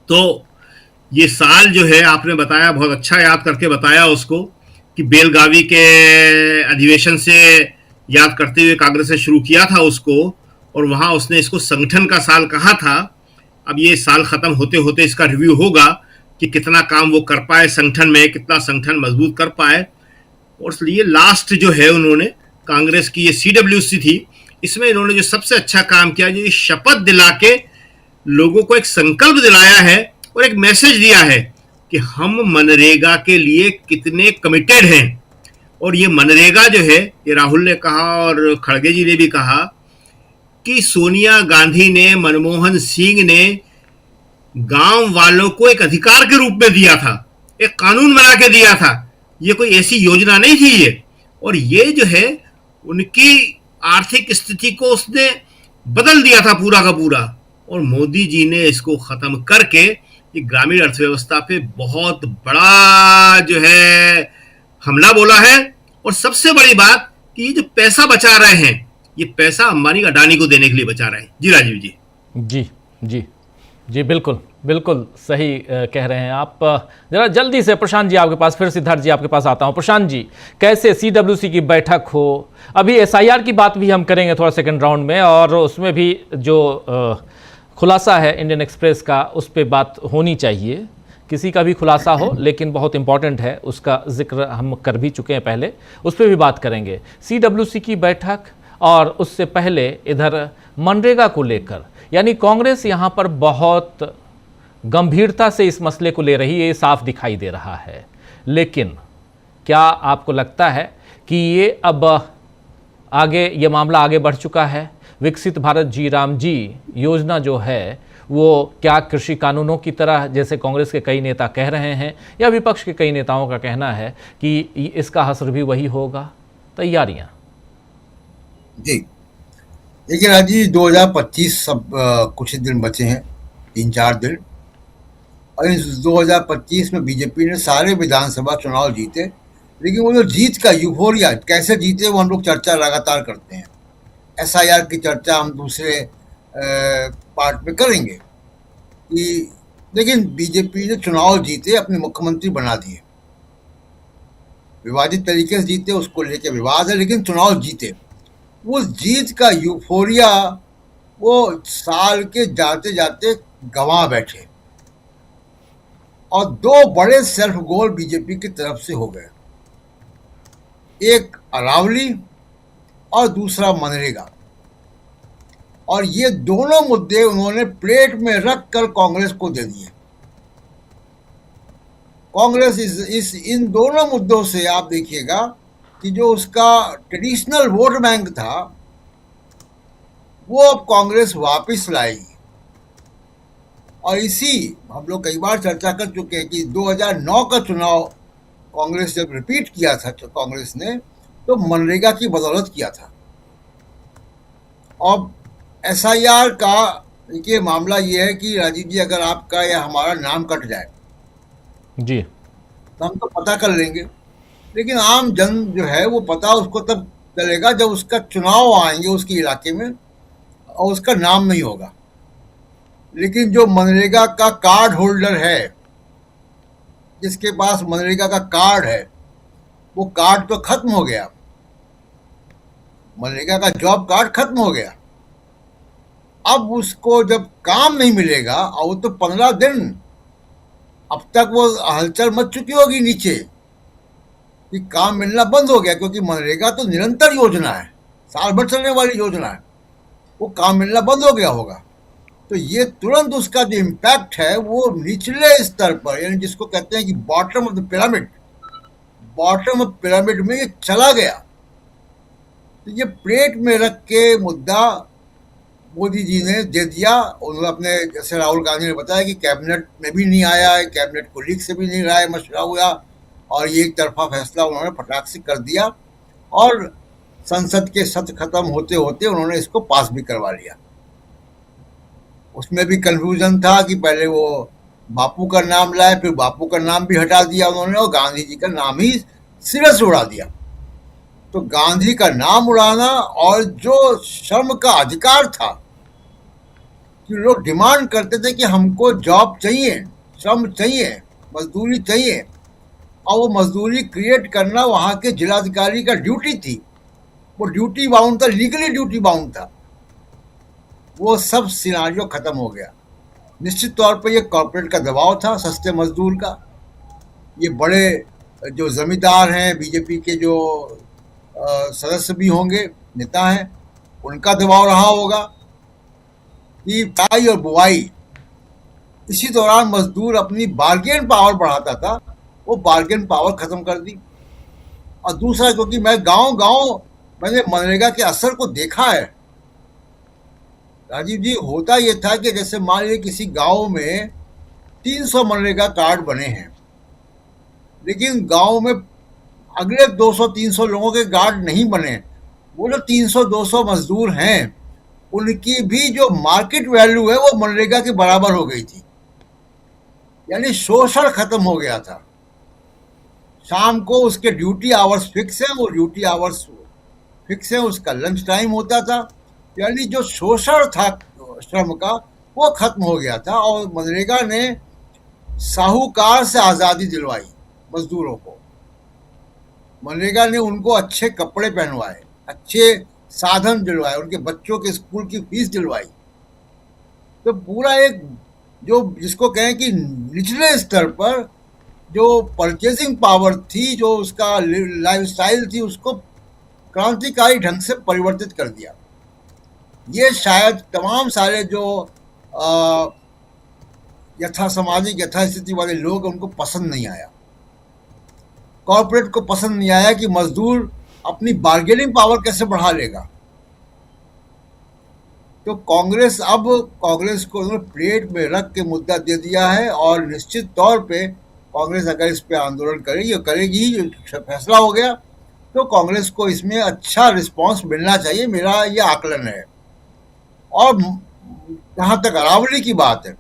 तो ये साल जो है आपने बताया, बहुत अच्छा याद करके बताया उसको, कि बेलगावी के अधिवेशन से याद करते हुए कांग्रेस ने शुरू किया था उसको, और वहां उसने इसको संगठन का साल कहा था। अब ये साल खत्म होते होते इसका रिव्यू होगा कि कितना काम वो कर पाए संगठन में, कितना संगठन मजबूत कर पाए। और इसलिए लास्ट जो है उन्होंने कांग्रेस की ये सीडब्ल्यूसी थी, इसमें इन्होंने जो सबसे अच्छा काम किया, जो शपथ दिला के लोगों को एक संकल्प दिलाया है और एक मैसेज दिया है कि हम मनरेगा के लिए कितने कमिटेड हैं। और ये मनरेगा जो है, ये राहुल ने कहा और खड़गे जी ने भी कहा कि सोनिया गांधी ने, मनमोहन सिंह ने गांव वालों को एक अधिकार के रूप में दिया था, एक कानून बना के दिया था। ये कोई ऐसी योजना नहीं थी ये। और ये जो है उनकी आर्थिक स्थिति को उसने बदल दिया था पूरा का पूरा। और मोदी जी ने इसको खत्म करके ये ग्रामीण अर्थव्यवस्था पे बहुत बड़ा जो है हमला बोला है। और सबसे बड़ी बात कि ये जो पैसा बचा रहे हैं, ये पैसा अंबानी का अडानी को देने के लिए बचा रहा है। जी राजीव जी। जी जी जी, बिल्कुल बिल्कुल सही कह रहे हैं आप। जरा जल्दी से प्रशांत जी आपके पास, फिर सिद्धार्थ जी आपके पास आता हूं। प्रशांत जी, कैसे सीडब्ल्यूसी की बैठक हो, अभी एसआईआर की बात भी हम करेंगे थोड़ा सेकंड राउंड में, और उसमें भी जो खुलासा है इंडियन एक्सप्रेस का, उस पर बात होनी चाहिए। किसी का भी खुलासा हो लेकिन बहुत इंपॉर्टेंट है, उसका जिक्र हम कर भी चुके हैं पहले, उस पर भी बात करेंगे। सीडब्ल्यूसी की बैठक, और उससे पहले इधर मनरेगा को लेकर, यानी कांग्रेस यहाँ पर बहुत गंभीरता से इस मसले को ले रही है, ये साफ दिखाई दे रहा है। लेकिन क्या आपको लगता है कि ये अब आगे, ये मामला आगे बढ़ चुका है? विकसित भारत जी राम जी योजना जो है वो क्या कृषि कानूनों की तरह, जैसे कांग्रेस के कई नेता कह रहे हैं या विपक्ष के कई नेताओं का कहना है कि इसका असर भी वही होगा? तैयारियां जी देखिए राजीव, 2025 सब कुछ ही दिन बचे हैं, 3-4 दिन, और इस 2025 में बीजेपी ने सारे विधानसभा चुनाव जीते। लेकिन वो जो जीत का यूफोरिया, कैसे जीते वो हम लोग चर्चा लगातार करते हैं। एसआईआर की चर्चा हम दूसरे पार्ट में करेंगे कि, लेकिन बीजेपी ने चुनाव जीते, अपने मुख्यमंत्री बना दिए, विवादित तरीके से जीते, उसको लेके विवाद है, लेकिन चुनाव जीते। उस जीत का यूफोरिया वो साल के जाते जाते गंवा बैठे, और 2 बड़े सेल्फ गोल बीजेपी की तरफ से हो गए, एक अरावली और दूसरा मनरेगा। और ये दोनों मुद्दे उन्होंने प्लेट में रख कर कांग्रेस को दे दिए। कांग्रेस इन दोनों मुद्दों से आप देखिएगा कि जो उसका ट्रेडिशनल वोट बैंक था वो अब कांग्रेस वापस लाएगी। और इसी हम लोग कई बार चर्चा कर चुके हैं कि 2009 का चुनाव कांग्रेस जब रिपीट किया था, तो कांग्रेस ने तो मनरेगा की बदौलत किया था। अब एसआईआर का देखिए मामला ये है कि राजीव जी, अगर आपका या हमारा नाम कट जाए जी, तो हम तो पता कर लेंगे, लेकिन आम जन जो है वो पता उसको तब चलेगा जब उसका चुनाव आएंगे उसके इलाके में और उसका नाम नहीं होगा। लेकिन जो मनरेगा का कार्ड होल्डर है, जिसके पास मनरेगा का कार्ड है, वो कार्ड तो खत्म हो गया, मनरेगा का जॉब कार्ड खत्म हो गया। अब उसको जब काम नहीं मिलेगा, और वो तो 15 दिन अब तक वो हलचल मच चुकी होगी नीचे कि काम मिलना बंद हो गया, क्योंकि मनरेगा तो निरंतर योजना है, साल भर चलने वाली योजना है, वो काम मिलना बंद हो गया होगा। तो ये तुरंत उसका जो इम्पैक्ट है वो निचले स्तर पर, यानी जिसको कहते हैं कि bottom of the pyramid, bottom of pyramid में ये चला गया। तो ये प्लेट में रख के मुद्दा मोदी जी ने दे दिया। उन्होंने अपने, जैसे राहुल गांधी ने बताया कि कैबिनेट में भी नहीं आया है, कैबिनेट को लीक से भी नहीं राय मशवरा हुआ, और ये एक तरफा फैसला उन्होंने फटाक से कर दिया, और संसद के सत्र खत्म होते होते उन्होंने इसको पास भी करवा लिया। उसमें भी कंफ्यूजन था कि पहले वो बापू का नाम लाए, फिर बापू का नाम भी हटा दिया उन्होंने, और गांधी जी का नाम ही सिरे से उड़ा दिया। तो गांधी का नाम उड़ाना, और जो श्रम का अधिकार था कि लोग डिमांड करते थे कि हमको जॉब चाहिए, श्रम चाहिए, मजदूरी चाहिए, और वो मजदूरी क्रिएट करना वहाँ के जिलाधिकारी का ड्यूटी थी, वो ड्यूटी बाउंड था, लीगली ड्यूटी बाउंड था। वो सब सिनारियो खत्म हो गया। निश्चित तौर पर ये कॉर्पोरेट का दबाव था, सस्ते मजदूर का। ये बड़े जो जमींदार हैं, बीजेपी के जो सदस्य भी होंगे, नेता हैं, उनका दबाव रहा होगा कि कटाई और बुआई, इसी दौरान मजदूर अपनी बार्गेन पावर बढ़ाता था, वो बार्गेन पावर खत्म कर दी। और दूसरा, क्योंकि मैं गांव मैंने मनरेगा के असर को देखा है राजीव जी। होता ये था कि जैसे मान लीजिए किसी गांव में 300 मनरेगा कार्ड बने हैं, लेकिन गांव में अगले 200-300 लोगों के कार्ड नहीं बने। वो जो 300-200 मजदूर हैं, उनकी भी जो मार्केट वैल्यू है वो मनरेगा के बराबर हो गई थी, यानी शोषण खत्म हो गया था। शाम को उसके ड्यूटी आवर्स फिक्स हैं, वो ड्यूटी आवर्स फिक्स है, उसका लंच टाइम होता था, यानी जो शोषण था श्रम का वो खत्म हो गया था। और मनरेगा ने साहूकार से आज़ादी दिलवाई मजदूरों को। मनरेगा ने उनको अच्छे कपड़े पहनवाए, अच्छे साधन दिलवाए, उनके बच्चों के स्कूल की फीस दिलवाई। तो पूरा एक जो जिसको कहें कि निचले स्तर पर जो परचेजिंग पावर थी, जो उसका लाइफस्टाइल थी, उसको क्रांतिकारी ढंग से परिवर्तित कर दिया। ये शायद तमाम सारे जो सामाजिक यथास्थिति वाले लोग उनको पसंद नहीं आया। कॉर्पोरेट को पसंद नहीं आया कि मजदूर अपनी बार्गेनिंग पावर कैसे बढ़ा लेगा। तो कांग्रेस को उन्होंने प्लेट में रख के मुद्दा दे दिया है, और निश्चित तौर पे कांग्रेस अगर इस पे आंदोलन करेगी, फैसला हो गया तो कांग्रेस को इसमें अच्छा रिस्पांस मिलना चाहिए, मेरा ये आकलन है। और जहां तक अरावली की बात है,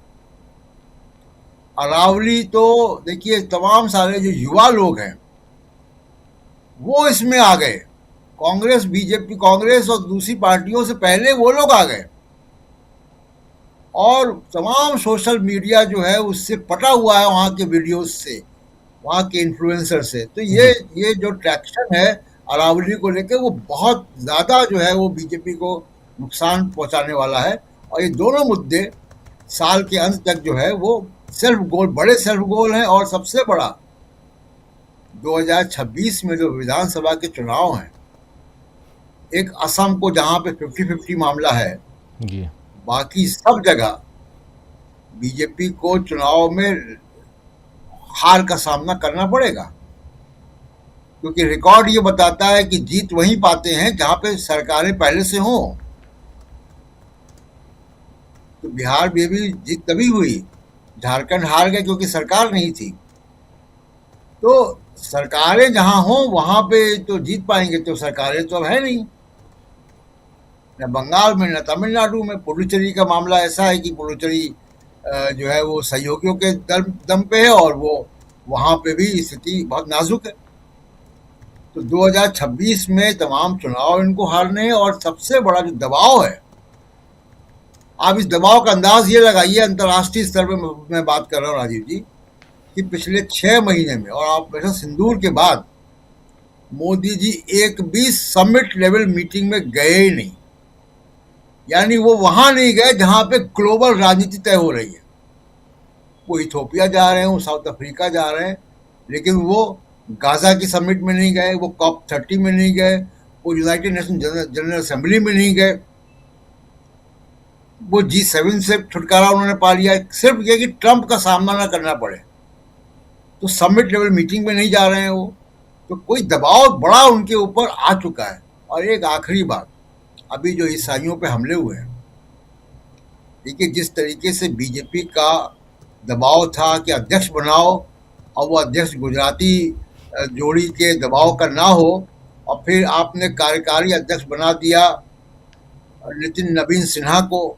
अरावली तो देखिए तमाम सारे जो युवा लोग हैं वो इसमें आ गए। कांग्रेस, बीजेपी, कांग्रेस और दूसरी पार्टियों से पहले वो लोग आ गए, और तमाम सोशल मीडिया जो है उससे पटा हुआ है, वहाँ के वीडियोस से, वहाँ के इन्फ्लुएंसर से। तो ये जो ट्रैक्शन है अरावली को लेकर, वो बहुत ज़्यादा जो है वो बीजेपी को नुकसान पहुँचाने वाला है। और ये दोनों मुद्दे साल के अंत तक जो है वो बड़े सेल्फ गोल हैं। और सबसे बड़ा 2026 में जो विधानसभा के चुनाव हैं, एक असम को जहाँ पे 50-50 मामला है, बाकी सब जगह बीजेपी को चुनाव में हार का सामना करना पड़ेगा, क्योंकि रिकॉर्ड ये बताता है कि जीत वहीं पाते हैं जहां पे सरकारें पहले से हों। तो बिहार में भी जीत तभी हुई, झारखंड हार गए क्योंकि सरकार नहीं थी। तो सरकारें जहां हों वहां पे तो जीत पाएंगे, तो सरकारें तो अब है नहीं, न बंगाल में न तमिलनाडु में। पुडुचेरी का मामला ऐसा है कि पुडुचेरी जो है वो सहयोगियों के दम पे है, और वो वहाँ पे भी स्थिति बहुत नाजुक है। तो 2026 में तमाम चुनाव इनको हारने हैं। और सबसे बड़ा जो दबाव है, आप इस दबाव का अंदाज ये लगाइए, अंतर्राष्ट्रीय स्तर पे मैं बात कर रहा हूँ राजीव जी, कि पिछले 6 महीने में और ऑपरेशन सिंदूर के बाद मोदी जी एक भी समिट लेवल मीटिंग में गए ही नहीं। यानी वो वहां नहीं गए जहां पे ग्लोबल राजनीति तय हो रही है। वो इथियोपिया जा रहे हैं, वो साउथ अफ्रीका जा रहे हैं, लेकिन वो गाजा की समिट में नहीं गए, वो COP30 में नहीं गए, वो यूनाइटेड नेशन जनरल असेंबली में नहीं गए, वो G7 से छुटकारा उन्होंने पा लिया, सिर्फ ये कि ट्रंप का सामना ना करना पड़े। तो समिट लेवल मीटिंग में नहीं जा रहे हैं वो। तो कोई दबाव बड़ा उनके ऊपर आ चुका है। और एक आखिरी बात, अभी जो ईसाइयों पे हमले हुए हैं, देखिए जिस तरीके से बीजेपी का दबाव था कि अध्यक्ष बनाओ, और वो अध्यक्ष गुजराती जोड़ी के दबाव का ना हो, और फिर आपने कार्यकारी अध्यक्ष बना दिया नितिन नवीन सिन्हा को,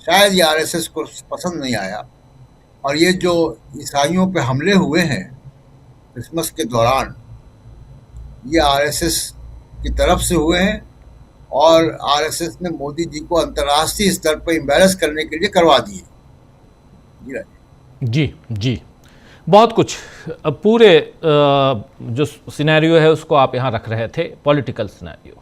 शायद ये आरएसएस को पसंद नहीं आया। और ये जो ईसाइयों पे हमले हुए हैं क्रिसमस के दौरान, ये आरएसएस की तरफ से हुए हैं, और आरएसएस ने मोदी जी को अंतर्राष्ट्रीय स्तर पर एम्बैरस करने के लिए करवा दिए। जी जी, बहुत कुछ पूरे जो सिनेरियो है उसको आप यहाँ रख रहे थे, पॉलिटिकल सिनेरियो।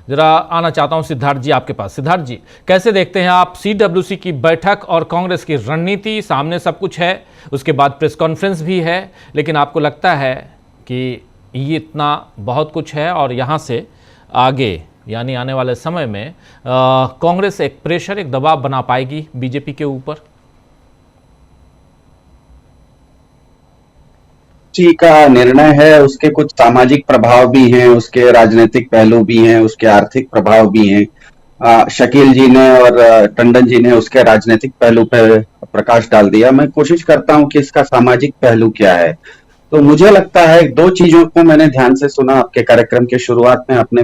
जरा आना चाहता हूँ सिद्धार्थ जी आपके पास। सिद्धार्थ जी, कैसे देखते हैं आप CWC की बैठक और कांग्रेस की रणनीति? सामने सब कुछ है, उसके बाद प्रेस कॉन्फ्रेंस भी है, लेकिन आपको लगता है कि ये इतना बहुत कुछ है और यहाँ से आगे यानी आने वाले समय में कांग्रेस एक प्रेशर, एक दबाव बना पाएगी बीजेपी के ऊपर? जी का निर्णय है, उसके कुछ सामाजिक प्रभाव भी हैं, उसके राजनीतिक पहलू भी हैं, उसके आर्थिक प्रभाव भी हैं। शकील जी ने और टंडन जी ने उसके राजनीतिक पहलू पर प्रकाश डाल दिया। मैं कोशिश करता हूं कि इसका सामाजिक पहलू क्या है। तो मुझे लगता है 2 चीजों को मैंने ध्यान से सुना। आपके कार्यक्रम के शुरुआत में आपने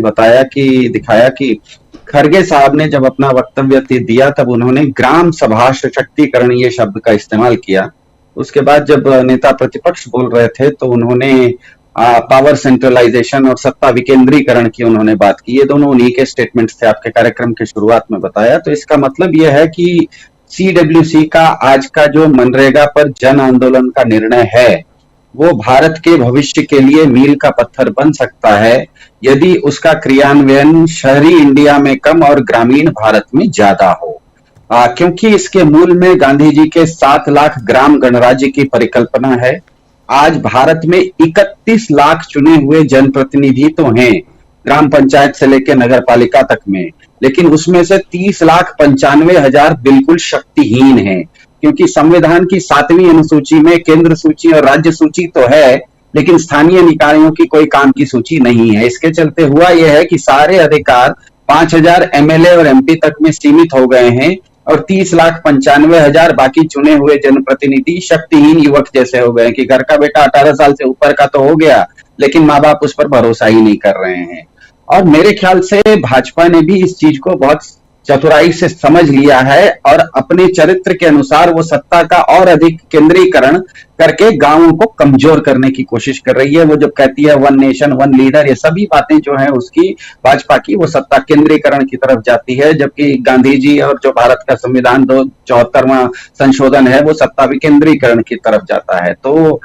दिखाया कि खरगे साहब ने जब अपना वक्तव्य दिया तब उन्होंने ग्राम सभा सशक्तिकरण ये शब्द का इस्तेमाल किया। उसके बाद जब नेता प्रतिपक्ष बोल रहे थे तो उन्होंने पावर सेंट्रलाइजेशन और सत्ता विकेंद्रीकरण की उन्होंने बात की। ये दोनों उन्हीं के स्टेटमेंट्स थे, आपके कार्यक्रम की शुरुआत में बताया। तो इसका मतलब यह है कि सीडब्ल्यूसी का आज का जो मनरेगा पर जन आंदोलन का निर्णय है वो भारत के भविष्य के लिए मील का पत्थर बन सकता है यदि उसका क्रियान्वयन शहरी इंडिया में कम और ग्रामीण भारत में ज्यादा हो। क्योंकि इसके मूल में गांधी जी के 7 लाख ग्राम गणराज्य की परिकल्पना है। आज भारत में 31 लाख चुने हुए जनप्रतिनिधि तो हैं, ग्राम पंचायत से लेकर नगर पालिका तक में, लेकिन उसमें से 30,95,000 बिल्कुल शक्तिहीन हैं, क्योंकि संविधान की 7वीं अनुसूची में केंद्र सूची और राज्य सूची तो है, लेकिन स्थानीय निकायों की कोई काम की सूची नहीं है। इसके चलते हुआ यह है कि सारे अधिकार 5,000 एमएलए और एमपी तक में सीमित हो गए हैं और 30,95,000 बाकी चुने हुए जनप्रतिनिधि शक्तिहीन युवक जैसे हो गए कि घर का बेटा 18 साल से ऊपर का तो हो गया, लेकिन माँ बाप उस पर भरोसा ही नहीं कर रहे हैं। और मेरे ख्याल से भाजपा ने भी इस चीज को बहुत चतुराई से समझ लिया है और अपने चरित्र के अनुसार वो सत्ता का और अधिक केंद्रीकरण करके गांवों को कमजोर करने की कोशिश कर रही है। वो जो कहती है वन नेशन वन लीडर, ये सभी बातें जो है उसकी भाजपा की वो सत्ता केंद्रीकरण की तरफ जाती है, जबकि गांधी जी और जो भारत का संविधान 74वां संशोधन है वो सत्ता विकेंद्रीकरण की तरफ जाता है। तो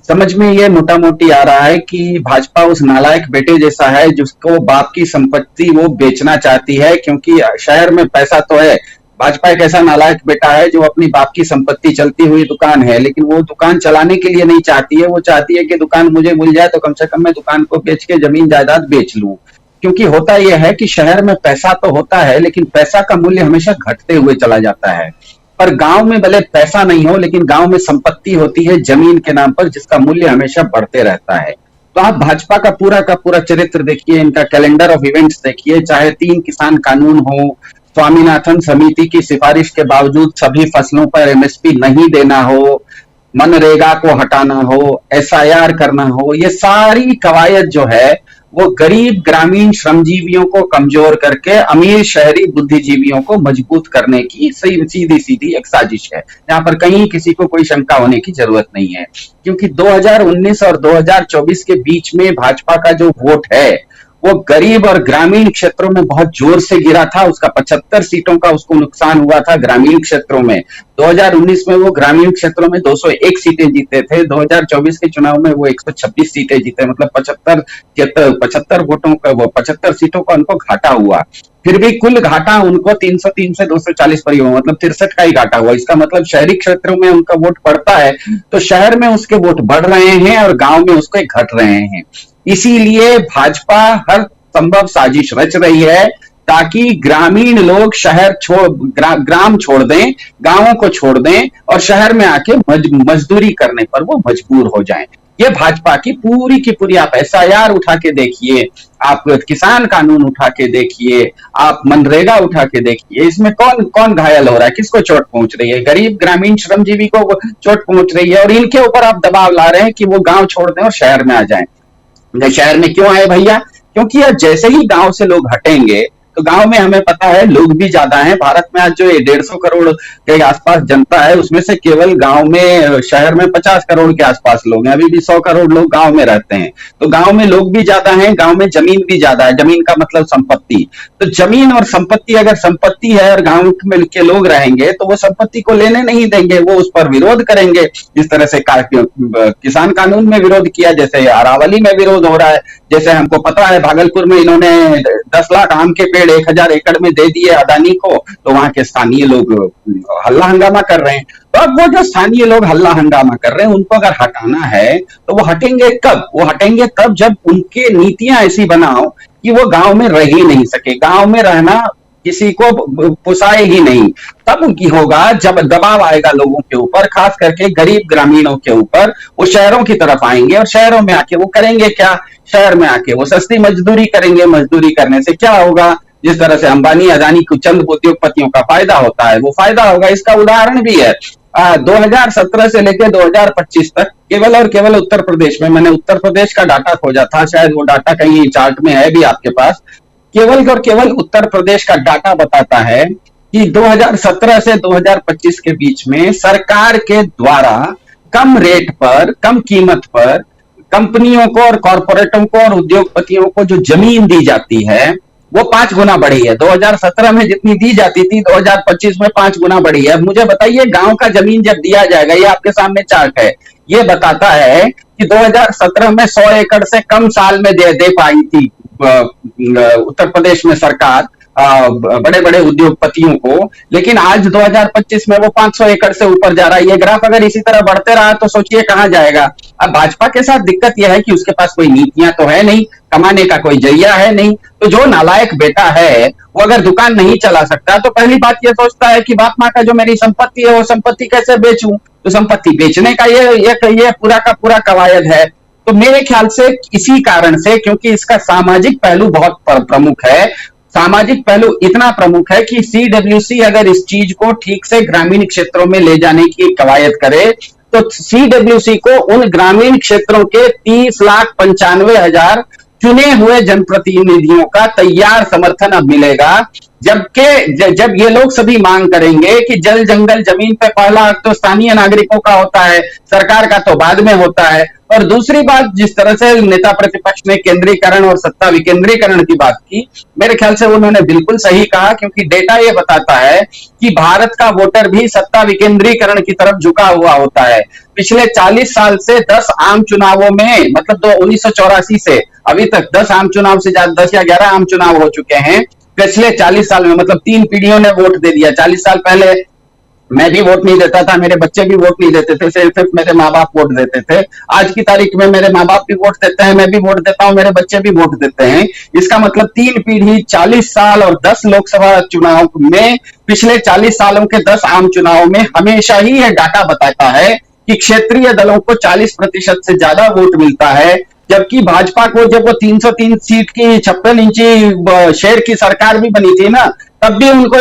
समझ में ये मोटा मोटी आ रहा है कि भाजपा उस नालायक बेटे जैसा है जिसको बाप की संपत्ति वो बेचना चाहती है, क्योंकि शहर में पैसा तो है। भाजपा एक ऐसा नालायक बेटा है जो अपनी बाप की संपत्ति चलती हुई दुकान है, लेकिन वो दुकान चलाने के लिए नहीं चाहती है। वो चाहती है कि दुकान मुझे मिल जाए तो कम से कम मैं दुकान को बेच के जमीन जायदाद बेच लूं। क्योंकि होता यह है कि शहर में पैसा तो होता है, लेकिन पैसा का मूल्य हमेशा घटते हुए चला जाता है। पर गांव में भले पैसा नहीं हो, लेकिन गांव में संपत्ति होती है जमीन के नाम पर, जिसका मूल्य हमेशा बढ़ते रहता है। तो आप भाजपा का पूरा चरित्र देखिए, इनका कैलेंडर ऑफ इवेंट्स देखिए, चाहे 3 किसान कानून हो, स्वामीनाथन समिति की सिफारिश के बावजूद सभी फसलों पर एमएसपी नहीं देना हो, मनरेगा को हटाना हो, एसआईआर करना हो, ये सारी कवायद जो है वो गरीब ग्रामीण श्रमजीवियों को कमजोर करके अमीर शहरी बुद्धिजीवियों को मजबूत करने की सीधी सीधी एक साजिश है। यहाँ पर कहीं किसी को कोई शंका होने की जरूरत नहीं है, क्योंकि 2019 और 2024 के बीच में भाजपा का जो वोट है वो गरीब और ग्रामीण क्षेत्रों में बहुत जोर से गिरा था। उसका 75 सीटों का उसको नुकसान हुआ था ग्रामीण क्षेत्रों में। 2019 में वो ग्रामीण क्षेत्रों में 201 सीटें जीते थे, 2024 के चुनाव में वो 126 सीटें जीते, मतलब 75 सीटों का उनको घाटा हुआ। फिर भी कुल घाटा उनको 303 से 240 पर ही हुआ, मतलब 63 का ही घाटा हुआ। इसका मतलब शहरी क्षेत्रों में उनका वोट बढ़ता है तो शहर में उसके वोट बढ़ रहे हैं और गांव में उसके घट रहे हैं। इसीलिए भाजपा हर संभव साजिश रच रही है ताकि ग्रामीण लोग शहर ग्राम छोड़ दें, गांवों को छोड़ दें और शहर में आके मजदूरी करने पर वो मजबूर हो जाएं। ये भाजपा की पूरी आप एसआईआर उठा के देखिए, आप किसान कानून उठा के देखिए, आप मनरेगा उठा के देखिए, इसमें कौन घायल हो रहा है, किसको चोट पहुंच रही है? गरीब ग्रामीण श्रमजीवी को चोट पहुंच रही है और इनके ऊपर आप दबाव ला रहे हैं कि वो गांव छोड़ दें और शहर में आ जाएं। शहर में क्यों आए भैया? क्योंकि यार जैसे ही गांव से लोग हटेंगे तो गांव में हमें पता है लोग भी ज्यादा हैं। भारत में आज जो 150 करोड़ के आसपास जनता है उसमें से केवल गांव में, शहर में 50 करोड़ के आसपास लोग हैं, अभी भी 100 करोड़ लोग गांव में रहते हैं। तो गांव में लोग भी ज्यादा हैं, गांव में जमीन भी ज्यादा है। जमीन का मतलब संपत्ति। तो जमीन और संपत्ति, अगर संपत्ति है और गांव में के लोग रहेंगे तो वो संपत्ति को लेने नहीं देंगे, वो उस पर विरोध करेंगे। जिस तरह से किसान कानून में विरोध किया, जैसे अरावली में विरोध हो रहा है, जैसे हमको पता है भागलपुर में इन्होंने 10 लाख आम के पेड़ 1000 एकड़ में दे दिए अदानी को, तो वहां के स्थानीय लोग हल्ला हंगामा कर रहे हैं। तो अब वो जो स्थानीय लोग हल्ला हंगामा कर रहे हैं उनको अगर हटाना है तो वो हटेंगे कब? वो हटेंगे तब जब उनके नीतियां ऐसी बनाओ कि वो गांव में रह ही नहीं सके, गांव में रहना किसी को पुसाए ही नहीं। तब होगा जब दबाव आएगा लोगों के ऊपर, खास करके गरीब ग्रामीणों के ऊपर। वो शहरों की तरफ आएंगे और शहरों में आके वो करेंगे क्या? शहर में आके वो सस्ती मजदूरी करेंगे। मजदूरी करने से क्या होगा? जिस तरह से अंबानी अदानी को चंद उद्योगपतियों का फायदा होता है वो फायदा होगा। इसका उदाहरण भी है 2017 से लेकर 2025 तक केवल और केवल उत्तर प्रदेश में, मैंने उत्तर प्रदेश का डाटा खोजा था, शायद वो डाटा कहीं चार्ट में है भी आपके पास, केवल और केवल उत्तर प्रदेश का डाटा बताता है कि 2017 से 2025 के बीच में सरकार के द्वारा कम रेट पर, कम कीमत पर कंपनियों को और कॉरपोरेटों को और उद्योगपतियों को जो जमीन दी जाती है वो 5 गुना बढ़ी है। 2017 में जितनी दी जाती थी 2025 में 5 गुना बढ़ी है। मुझे बताइए, गांव का जमीन जब दिया जाएगा, ये आपके सामने चार्ट है, ये बताता है कि 2017 में 100 एकड़ से कम साल में दे पाई थी उत्तर प्रदेश में सरकार बड़े बड़े उद्योगपतियों को, लेकिन आज 2025 में वो 500 एकड़ से ऊपर जा रहा है। ये ग्राफ अगर इसी तरह बढ़ते रहा तो सोचिए कहां जाएगा। अब भाजपा के साथ दिक्कत यह है कि उसके पास कोई नीतियां तो है नहीं, कमाने का कोई जरिया है नहीं, तो जो नालायक बेटा है वो अगर दुकान नहीं चला सकता तो पहली बात ये सोचता है कि बाप माँ का जो मेरी संपत्ति है वो संपत्ति कैसे बेचूं। तो संपत्ति बेचने का ये पूरा का पूरा कवायद है। तो मेरे ख्याल से इसी कारण से, क्योंकि इसका सामाजिक पहलू बहुत प्रमुख है, सामाजिक पहलू इतना प्रमुख है कि सीडब्ल्यूसी अगर इस चीज को ठीक से ग्रामीण क्षेत्रों में ले जाने की कवायद करे तो सीडब्ल्यूसी को उन ग्रामीण क्षेत्रों के 30,95,000 चुने हुए जनप्रतिनिधियों का तैयार समर्थन अब मिलेगा। जबकि जब ये लोग सभी मांग करेंगे कि जल जंगल जमीन पे पहला हक तो स्थानीय नागरिकों का होता है, सरकार का तो बाद में होता है। और दूसरी बात, जिस तरह से नेता प्रतिपक्ष ने केंद्रीकरण और सत्ता विकेंद्रीकरण की बात की, मेरे ख्याल से उन्होंने बिल्कुल सही कहा, क्योंकि डेटा ये बताता है कि भारत का वोटर भी सत्ता विकेंद्रीकरण की तरफ झुका हुआ होता है। पिछले 40 साल से 10 आम चुनावों में, मतलब 1984 से अभी तक 10 आम चुनाव से ज्यादा, 10 या 11 आम चुनाव हो चुके हैं पिछले 40 साल में, मतलब 3 पीढ़ियों ने वोट दे दिया। 40 साल पहले मैं भी वोट नहीं देता था, मेरे बच्चे भी वोट नहीं देते थे, सिर्फ मेरे माँ बाप वोट देते थे। आज की तारीख में मेरे माँ बाप भी वोट देते हैं, मैं भी वोट देता हूं, मेरे बच्चे भी वोट देते हैं। इसका मतलब 3 पीढ़ी, 40 साल और 10 लोकसभा चुनाव में, पिछले 40 सालों के 10 आम चुनाव में हमेशा ही यह डाटा बताता है कि क्षेत्रीय दलों को 40% से ज्यादा वोट मिलता है, जबकि भाजपा को जब वो 303 सीट की 56 इंची शेर की सरकार भी बनी थी ना, तब भी उनको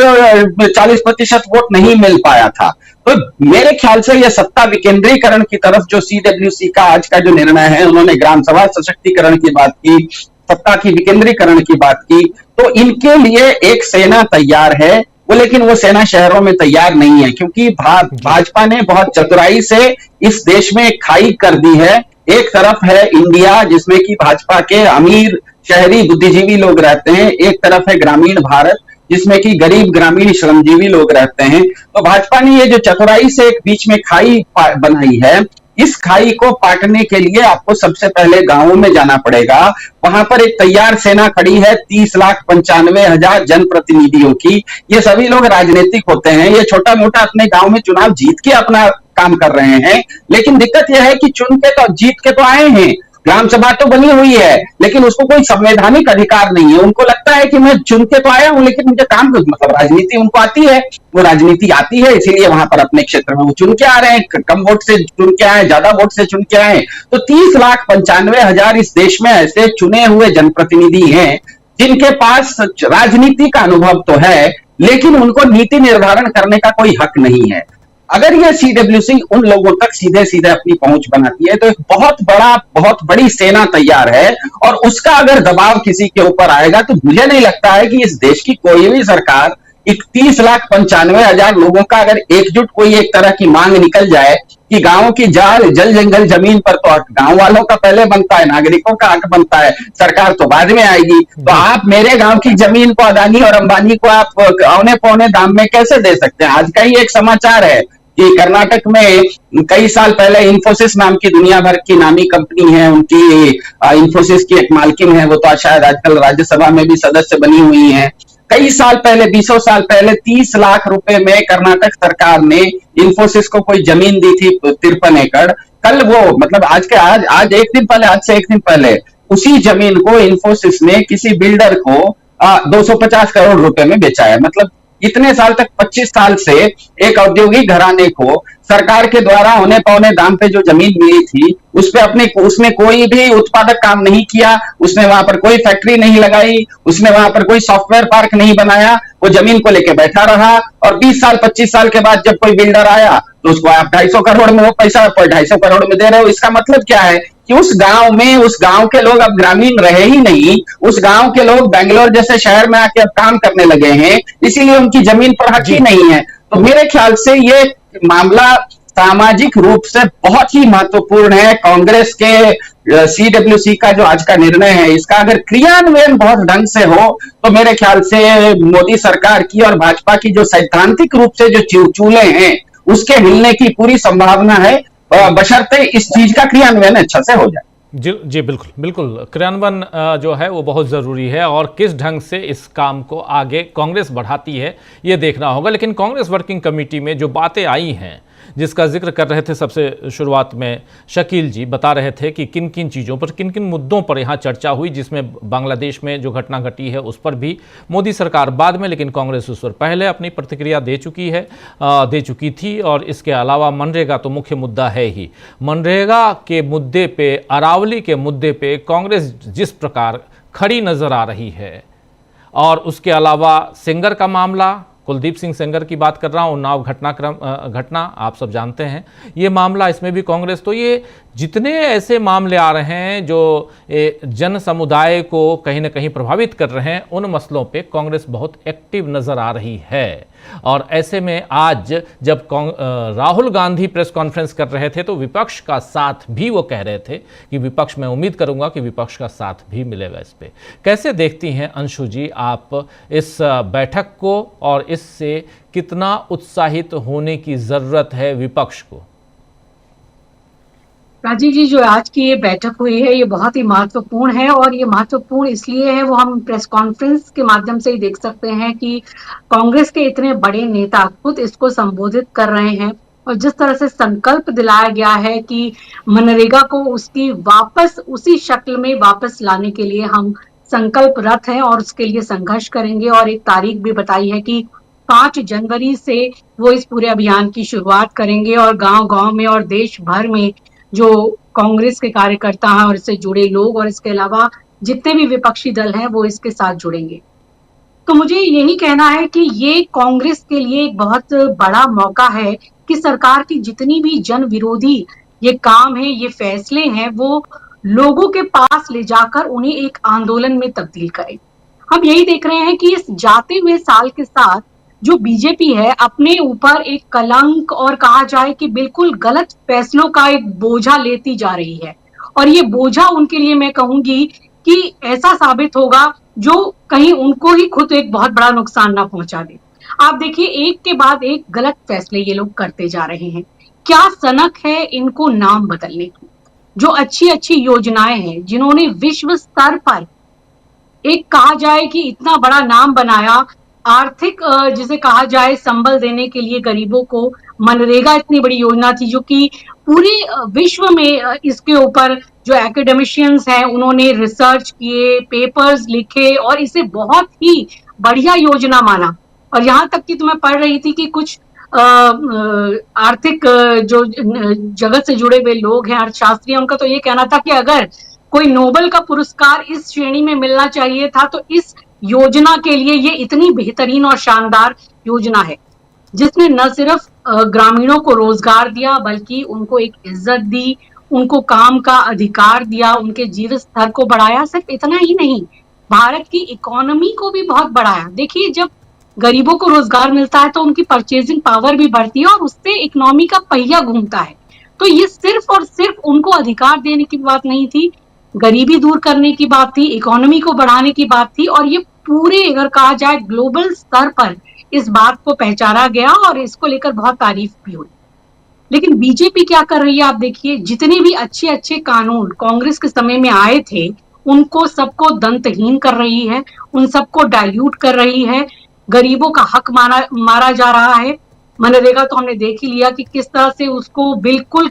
40% वोट नहीं मिल पाया था। तो मेरे ख्याल से यह सत्ता विकेंद्रीकरण की तरफ जो सीडब्ल्यूसी का आज का जो निर्णय है, उन्होंने ग्राम सभा सशक्तिकरण की बात की, सत्ता की विकेंद्रीकरण की बात की, तो इनके लिए एक सेना तैयार है वो, लेकिन वो सेना शहरों में तैयार नहीं है, क्योंकि भाजपा ने बहुत चतुराई से इस देश में खाई कर दी है। एक तरफ है इंडिया जिसमें कि भाजपा के अमीर शहरी बुद्धिजीवी लोग रहते हैं, एक तरफ है ग्रामीण भारत जिसमें कि गरीब ग्रामीण श्रमजीवी लोग रहते हैं। तो भाजपा ने ये जो चतुराई से एक बीच में खाई बनाई है, इस खाई को पाटने के लिए आपको सबसे पहले गांवों में जाना पड़ेगा। वहां पर एक तैयार सेना खड़ी है 30,95,000 जनप्रतिनिधियों की। ये सभी लोग राजनीतिक होते हैं, ये छोटा मोटा अपने गांव में चुनाव जीत के अपना काम कर रहे हैं, लेकिन दिक्कत यह है कि चुन के तो जीत के तो आए हैं, ग्राम सभा तो बनी हुई है, लेकिन उसको कोई संवैधानिक अधिकार नहीं है। उनको लगता है कि मैं चुन के तो आया हूं, लेकिन मुझे काम, मतलब राजनीति उनको आती है, वो राजनीति आती है, इसीलिए वहां पर अपने क्षेत्र में वो चुन के आ रहे हैं, कम वोट से चुन के आए, ज्यादा वोट से चुन के आए। तो 30,95,000 इस देश में ऐसे चुने हुए जनप्रतिनिधि हैं जिनके पास राजनीति का अनुभव तो है, लेकिन उनको नीति निर्धारण करने का कोई हक नहीं है। अगर यह सीडब्ल्यूसी उन लोगों तक सीधे सीधे अपनी पहुंच बनाती है तो एक बहुत बड़ी सेना तैयार है, और उसका अगर दबाव किसी के ऊपर आएगा तो मुझे नहीं लगता है कि इस देश की कोई भी सरकार 31,95,000 लोगों का अगर एकजुट कोई एक तरह की मांग निकल जाए कि गांव की जल जंगल जमीन पर तो गांव वालों का पहले बनता है, नागरिकों का हक बनता है, सरकार तो बाद में आएगी। तो आप मेरे गांव की जमीन को अदानी और अंबानी को आप औने पौने दाम में कैसे दे सकते हैं? आज का ही एक समाचार है कि कर्नाटक में कई साल पहले इन्फोसिस नाम की दुनिया भर की नामी कंपनी है, उनकी इन्फोसिस की एक मालकिन है, वो तो शायद आजकल राज्यसभा में भी सदस्य बनी हुई है। कई साल पहले, 20 साल पहले 30 लाख रुपए में कर्नाटक सरकार ने इन्फोसिस को कोई जमीन दी थी 53 एकड़। कल वो, मतलब आज से एक दिन पहले उसी जमीन को इन्फोसिस ने किसी बिल्डर को 250 करोड़ रुपए में बेचा है। मतलब इतने साल तक 25 साल से एक औद्योगिक घराने को सरकार के द्वारा होने पौने दाम पे जो जमीन मिली थी उसमें कोई भी उत्पादक काम नहीं किया, उसने वहां पर कोई फैक्ट्री नहीं लगाई, उसने वहां पर कोई सॉफ्टवेयर पार्क नहीं बनाया, वो जमीन को लेके बैठा रहा। और 20 साल 25 साल के बाद जब कोई बिल्डर आया तो उसको आप 250 करोड़ में वो पैसा 250 करोड़ में दे रहे हो। इसका मतलब क्या है कि उस गांव के लोग अब ग्रामीण रहे ही नहीं, उस गांव के लोग बेंगलोर जैसे शहर में आके अब काम करने लगे हैं, इसीलिए उनकी जमीन पर हक ही नहीं है। तो मेरे ख्याल से ये मामला सामाजिक रूप से बहुत ही महत्वपूर्ण है। कांग्रेस के सीडब्ल्यूसी का जो आज का निर्णय है, इसका अगर क्रियान्वयन बहुत ढंग से हो तो मेरे ख्याल से मोदी सरकार की और भाजपा की जो सैद्धांतिक रूप से जो चूले हैं उसके हिलने की पूरी संभावना है, बशर्ते इस चीज का क्रियान्वयन अच्छा से हो जाए। जी बिल्कुल बिल्कुल, क्रियान्वयन जो है वो बहुत ज़रूरी है और किस ढंग से इस काम को आगे कांग्रेस बढ़ाती है ये देखना होगा। लेकिन कांग्रेस वर्किंग कमेटी में जो बातें आई हैं, जिसका जिक्र कर रहे थे सबसे शुरुआत में शकील जी, बता रहे थे कि किन किन चीज़ों पर, किन किन मुद्दों पर यहाँ चर्चा हुई, जिसमें बांग्लादेश में जो घटना घटी है उस पर भी मोदी सरकार बाद में, लेकिन कांग्रेस उस पर पहले अपनी प्रतिक्रिया दे चुकी थी। और इसके अलावा मनरेगा तो मुख्य मुद्दा है ही। मनरेगा के मुद्दे पे, अरावली के मुद्दे पे कांग्रेस जिस प्रकार खड़ी नज़र आ रही है, और उसके अलावा सेंगर का मामला, कुलदीप सिंह सेंगर की बात कर रहा हूँ, उन्नाव घटना आप सब जानते हैं ये मामला, इसमें भी कांग्रेस, तो ये जितने ऐसे मामले आ रहे हैं जो जन समुदाय को कहीं ना कहीं प्रभावित कर रहे हैं, उन मसलों पे कांग्रेस बहुत एक्टिव नज़र आ रही है। और ऐसे में आज जब राहुल गांधी प्रेस कॉन्फ्रेंस कर रहे थे तो विपक्ष का साथ भी वो कह रहे थे कि विपक्ष, मैं उम्मीद करूंगा कि विपक्ष का साथ भी मिलेगा इस पे। कैसे देखती हैं अंशु जी आप इस बैठक को, और इससे कितना उत्साहित होने की ज़रूरत है विपक्ष को? राजीव जी, जो आज की ये बैठक हुई है ये बहुत ही महत्वपूर्ण है, और ये महत्वपूर्ण इसलिए है, वो हम प्रेस कॉन्फ्रेंस के माध्यम से ही देख सकते हैं कि कांग्रेस के इतने बड़े नेता खुद इसको संबोधित कर रहे हैं, और जिस तरह से संकल्प दिलाया गया है कि मनरेगा को उसकी वापस उसी शक्ल में वापस लाने के लिए हम संकल्परत हैं और उसके लिए संघर्ष करेंगे। और एक तारीख भी बताई है कि 5 जनवरी से वो इस पूरे अभियान की शुरुआत करेंगे, और गांव-गांव में और देश भर में जो कांग्रेस के कार्यकर्ता हैं और इससे जुड़े लोग, और इसके अलावा जितने भी विपक्षी दल हैं, वो इसके साथ जुड़ेंगे। तो मुझे यही कहना है कि ये कांग्रेस के लिए एक बहुत बड़ा मौका है कि सरकार की जितनी भी जन विरोधी ये काम है, ये फैसले हैं, वो लोगों के पास ले जाकर उन्हें एक आंदोलन में तब्दील करें। हम यही देख रहे हैं कि इस जाते हुए साल के साथ जो बीजेपी है अपने ऊपर एक कलंक, और कहा जाए कि बिल्कुल गलत फैसलों का एक बोझा लेती जा रही है, और ये बोझा उनके लिए मैं कहूंगी कि ऐसा साबित होगा जो कहीं उनको ही खुद एक बहुत बड़ा नुकसान ना पहुंचा दे। आप देखिए, एक के बाद एक गलत फैसले ये लोग करते जा रहे हैं। क्या सनक है इनको नाम बदलने की? जो अच्छी अच्छी योजनाएं हैं, जिन्होंने विश्व स्तर पर एक कहा जाए कि इतना बड़ा नाम बनाया, आर्थिक जिसे कहा जाए संबल देने के लिए गरीबों को, मनरेगा इतनी बड़ी योजना थी जो कि पूरे विश्व में इसके ऊपर जो एकेडमिशियंस हैं उन्होंने रिसर्च किए, पेपर्स लिखे और इसे बहुत ही बढ़िया योजना माना। और यहाँ तक कि तो मैं पढ़ रही थी कि कुछ आर्थिक जो जगत से जुड़े हुए लोग हैं, अर्थशास्त्री, उनका तो ये कहना था कि अगर कोई नोबेल का पुरस्कार इस श्रेणी में मिलना चाहिए था तो इस योजना के लिए ये इतनी बेहतरीन और शानदार योजना है, जिसने न सिर्फ ग्रामीणों को रोजगार दिया बल्कि उनको एक इज्जत दी, उनको काम का अधिकार दिया, उनके जीवन स्तर को बढ़ाया। सिर्फ इतना ही नहीं, भारत की इकोनॉमी को भी बहुत बढ़ाया। देखिए, जब गरीबों को रोजगार मिलता है तो उनकी परचेजिंग पावर भी बढ़ती है और उससे इकोनॉमी का पहिया घूमता है। तो ये सिर्फ और सिर्फ उनको अधिकार देने की बात नहीं थी, गरीबी दूर करने की बात थी, इकोनॉमी को बढ़ाने की बात थी, और ये पूरे अगर कहा जाए ग्लोबल स्तर पर इस बात को पहचाना गया और इसको लेकर बहुत तारीफ भी हुई। लेकिन बीजेपी क्या कर रही है, आप देखिए, जितने भी अच्छे अच्छे कानून कांग्रेस के समय में आए थे उनको सबको दंतहीन कर रही है, उन सबको डाइल्यूट कर रही है, गरीबों का हक मारा जा रहा है। मनरेगा तो हमने देख ही लिया कि किस तरह से उसको बिल्कुल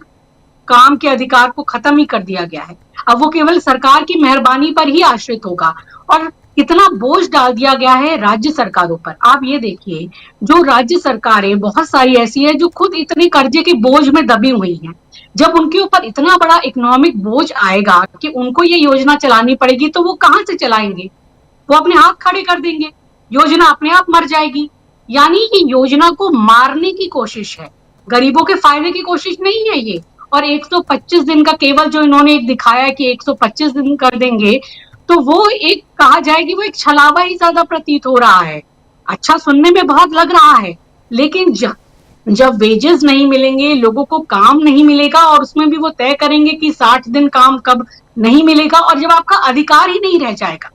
काम के अधिकार को खत्म ही कर दिया गया है। अब वो केवल सरकार की मेहरबानी पर ही आश्रित होगा, और कितना बोझ डाल दिया गया है राज्य सरकारों पर। आप ये देखिए, जो राज्य सरकारें बहुत सारी ऐसी है जो खुद इतने कर्जे के बोझ में दबी हुई हैं, जब उनके ऊपर इतना बड़ा इकोनॉमिक बोझ आएगा कि उनको ये योजना चलानी पड़ेगी तो वो कहां से चलाएंगे? वो अपने हाथ खड़े कर देंगे, योजना अपने आप मर जाएगी। यानी कि योजना को मारने की कोशिश है, गरीबों के फायदे की कोशिश नहीं है ये। और 125 दिन का केवल जो इन्होंने एक दिखाया कि 125 दिन कर देंगे, तो वो एक कहा जाए कि वो एक छलावा ही ज्यादा प्रतीत हो रहा है। अच्छा सुनने में बहुत लग रहा है, लेकिन जब वेजेस नहीं मिलेंगे, लोगों को काम नहीं मिलेगा, और उसमें भी वो तय करेंगे कि 60 दिन काम कब नहीं मिलेगा, और जब आपका अधिकार ही नहीं रह जाएगा,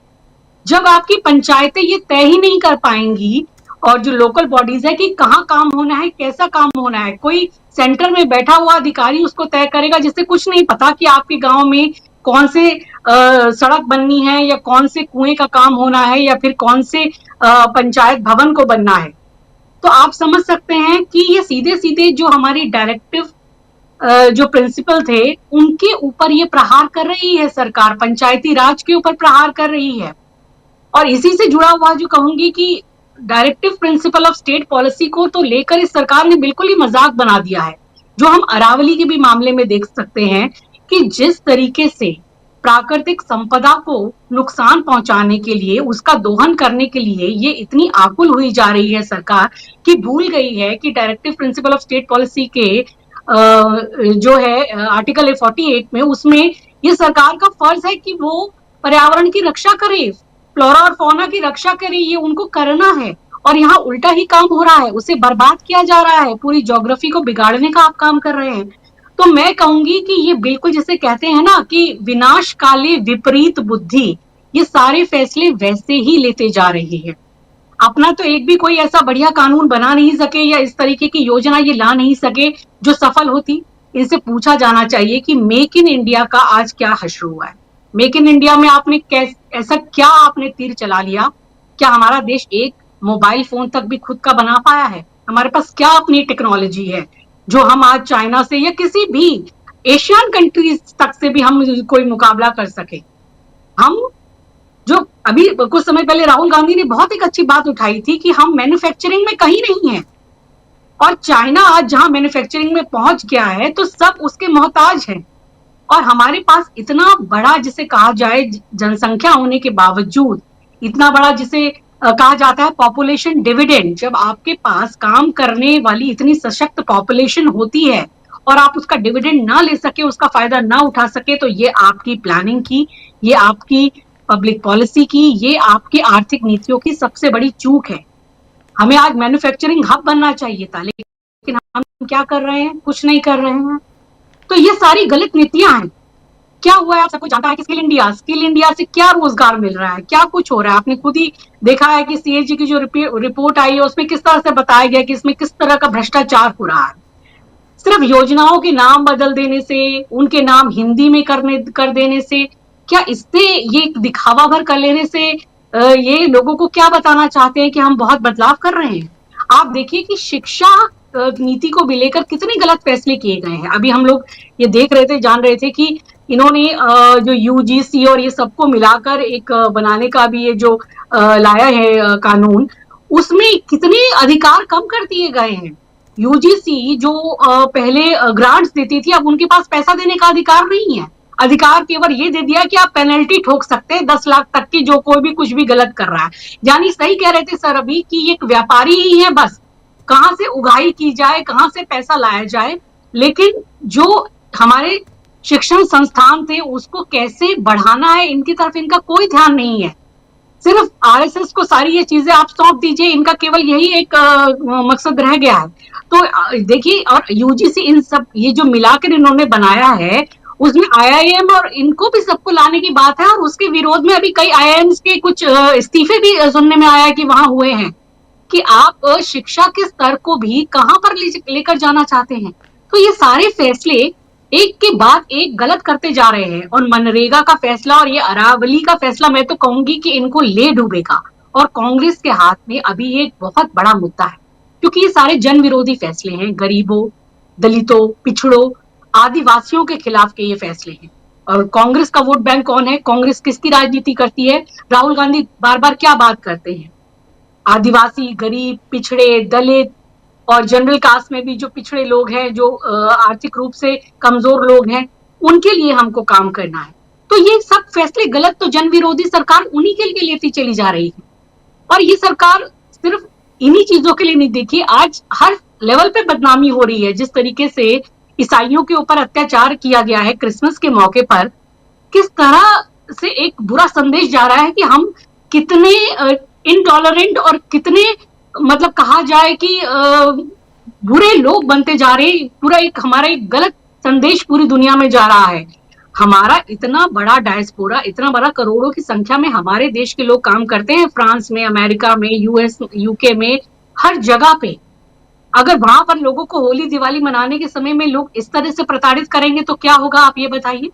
जब आपकी पंचायतें ये तय ही नहीं कर पाएंगी, और जो लोकल बॉडीज है कि कहाँ काम होना है, कैसा काम होना है, कोई सेंटर में बैठा हुआ अधिकारी उसको तय करेगा जिससे कुछ नहीं पता कि आपके गांव में कौन से सड़क बननी है, या कौन से कुएं का काम होना है, या फिर कौन से पंचायत भवन को बनना है। तो आप समझ सकते हैं कि ये सीधे सीधे जो हमारी डायरेक्टिव जो प्रिंसिपल थे उनके ऊपर ये प्रहार कर रही है सरकार, पंचायती राज के ऊपर प्रहार कर रही है। और इसी से जुड़ा हुआ जो कहूंगी कि directive principle of state policy को तो लेकर इस सरकार ने बिल्कुल ही मजाक बना दिया है, जो हम अरावली के भी मामले में देख सकते हैं कि जिस तरीके से प्राकृतिक संपदा को नुकसान पहुंचाने के लिए, उसका दोहन करने के लिए ये इतनी आकुल हुई जा रही है सरकार कि भूल गई है कि directive principle of state policy के जो है आर्टिकल 48 में, उसमें ये सरकार का फर्ज है कि वो पर्यावरण की रक्षा करे, फ्लोरा और फौना की रक्षा करे, ये उनको करना है। और यहाँ उल्टा ही काम हो रहा है, उसे बर्बाद किया जा रहा है, पूरी ज्योग्राफी को बिगाड़ने का आप काम कर रहे हैं। तो मैं कहूंगी कि ये बिल्कुल जैसे कहते हैं ना कि विनाश काले विपरीत बुद्धि, ये सारे फैसले वैसे ही लेते जा रही है। अपना तो एक भी कोई ऐसा बढ़िया कानून बना नहीं सके या इस तरीके की योजना ये ला नहीं सके जो सफल होती। इनसे पूछा जाना चाहिए कि मेक इन इंडिया का आज क्या हश्र हुआ है। मेक इन इंडिया में आपने ऐसा क्या आपने तीर चला लिया? क्या हमारा देश एक मोबाइल फोन तक भी खुद का बना पाया है? हमारे पास क्या अपनी टेक्नोलॉजी है जो हम आज चाइना से या किसी भी एशियन कंट्रीज तक से भी हम कोई मुकाबला कर सके? हम जो अभी कुछ समय पहले राहुल गांधी ने बहुत एक अच्छी बात उठाई थी कि हम मैन्युफैक्चरिंग में कहीं नहीं है, और चाइना आज जहां मैन्युफैक्चरिंग में पहुंच गया है तो सब उसके मोहताज हैं। और हमारे पास इतना बड़ा जिसे कहा जाए जनसंख्या होने के बावजूद, इतना बड़ा जिसे कहा जाता है पॉपुलेशन डिविडेंड, जब आपके पास काम करने वाली इतनी सशक्त पॉपुलेशन होती है और आप उसका डिविडेंड ना ले सके, उसका फायदा ना उठा सके, तो ये आपकी प्लानिंग की, ये आपकी पब्लिक पॉलिसी की, ये आपकी आर्थिक नीतियों की सबसे बड़ी चूक है। हमें आज मैन्युफैक्चरिंग हब बनना चाहिए था, लेकिन हम क्या कर रहे हैं? कुछ नहीं कर रहे हैं। तो ये सारी गलत नीतियां हैं। क्या हुआ है आप सबको जानता है कि स्किल इंडिया से क्या रोजगार मिल रहा है, क्या कुछ हो रहा है। आपने खुद ही देखा है कि सीएजी की जो रिपोर्ट आई है उसमें किस तरह से बताया गया कि इसमें किस तरह का भ्रष्टाचार हो रहा है। सिर्फ योजनाओं के नाम बदल देने से, उनके नाम हिंदी में कर देने से, क्या इससे ये दिखावा भर कर लेने से ये लोगों को क्या बताना चाहते हैं कि हम बहुत बदलाव कर रहे हैं? आप देखिए कि शिक्षा नीति को भी लेकर कितने गलत फैसले किए गए हैं। अभी हम लोग ये देख रहे थे, जान रहे थे कि इन्होंने जो यूजीसी और ये सबको मिलाकर एक बनाने का भी ये जो लाया है कानून, उसमें कितने अधिकार कम कर दिए गए हैं। यूजीसी जो पहले ग्रांट्स देती थी, अब उनके पास पैसा देने का अधिकार नहीं है। अधिकार केवल ये दे दिया कि आप पेनल्टी ठोक सकते हैं 10 लाख तक की, जो कोई भी कुछ भी गलत कर रहा है। यानी सही कह रहे थे सर अभी कि एक व्यापारी ही है, बस कहां से उगाही की जाए, कहां से पैसा लाया जाए। लेकिन जो हमारे शिक्षण संस्थान थे उसको कैसे बढ़ाना है, इनकी तरफ इनका कोई ध्यान नहीं है। सिर्फ आरएसएस को सारी ये चीजें आप सौंप दीजिए, इनका केवल यही एक मकसद रह गया है। तो देखिए, और यूजीसी इन सब ये जो मिलाकर इन्होंने बनाया है, उसमें आईआईएम और इनको भी सबको लाने की बात है। और उसके विरोध में अभी कई आईआईएम्स के कुछ इस्तीफे भी सुनने में आया कि वहां हुए हैं। कि आप शिक्षा के स्तर को भी कहां पर लेकर जाना चाहते हैं। तो ये सारे फैसले एक के बाद एक गलत करते जा रहे हैं। और मनरेगा का फैसला और ये अरावली का फैसला, मैं तो कहूंगी कि इनको ले डूबेगा। और कांग्रेस के हाथ में अभी एक बहुत बड़ा मुद्दा है, क्योंकि ये सारे जन विरोधी फैसले हैं। गरीबों, दलितों, पिछड़ों, आदिवासियों के खिलाफ के ये फैसले हैं। और कांग्रेस का वोट बैंक कौन है? कांग्रेस किसकी राजनीति करती है? राहुल गांधी बार बार क्या बात करते हैं? आदिवासी, गरीब, पिछड़े, दलित और जनरल कास्ट में भी जो पिछड़े लोग हैं, जो आर्थिक रूप से कमजोर लोग हैं, उनके लिए हमको काम करना है। तो ये सब फैसले गलत तो जन विरोधी सरकार उन्हीं के लिए लेती चली जा रही है। और ये सरकार सिर्फ इन्हीं चीजों के लिए नहीं, देखिए आज हर लेवल पे बदनामी हो रही है। जिस तरीके से ईसाइयों के ऊपर अत्याचार किया गया है क्रिसमस के मौके पर, किस तरह से एक बुरा संदेश जा रहा है कि हम कितने इनटॉलरेंट और कितने, मतलब कहा जाए कि बुरे लोग बनते जा रहे हैं। पूरा एक हमारा एक गलत संदेश पूरी दुनिया में जा रहा है। हमारा इतना बड़ा डायस्पोरा, इतना बड़ा करोड़ों की संख्या में हमारे देश के लोग काम करते हैं, फ्रांस में, अमेरिका में, यूएस, यूके में, हर जगह पे। अगर वहां पर लोगों को होली दिवाली मनाने के समय में लोग इस तरह से प्रताड़ित करेंगे तो क्या होगा, आप ये बताइए।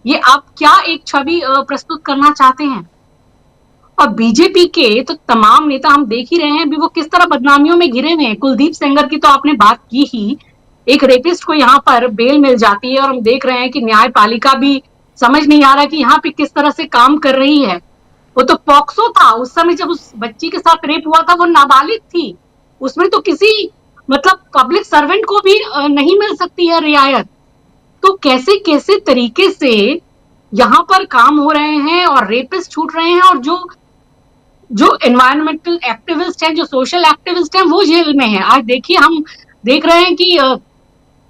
ये आप क्या एक छवि प्रस्तुत करना चाहते हैं। और बीजेपी के तो तमाम नेता हम देख ही रहे हैं अभी वो किस तरह बदनामियों में घिरे हुए हैं। कुलदीप सेंगर की तो आपने बात की ही, एक रेपिस्ट को यहाँ पर बेल मिल जाती है और हम देख रहे हैं कि न्यायपालिका भी समझ नहीं आ रहा कि यहाँ पे किस तरह से काम कर रही है। वो तो पॉक्सो था उस समय जब उस बच्ची के साथ रेप हुआ था, वो नाबालिग थी, उसमें तो किसी मतलब पब्लिक सर्वेंट को भी नहीं मिल सकती है रियायत। तो कैसे कैसे तरीके से यहाँ पर काम हो रहे हैं और रेपिस्ट छूट रहे हैं, और जो एनवायरमेंटल एक्टिविस्ट हैं, जो सोशल एक्टिविस्ट हैं, वो जेल में हैं। आज देखिए हम देख रहे हैं कि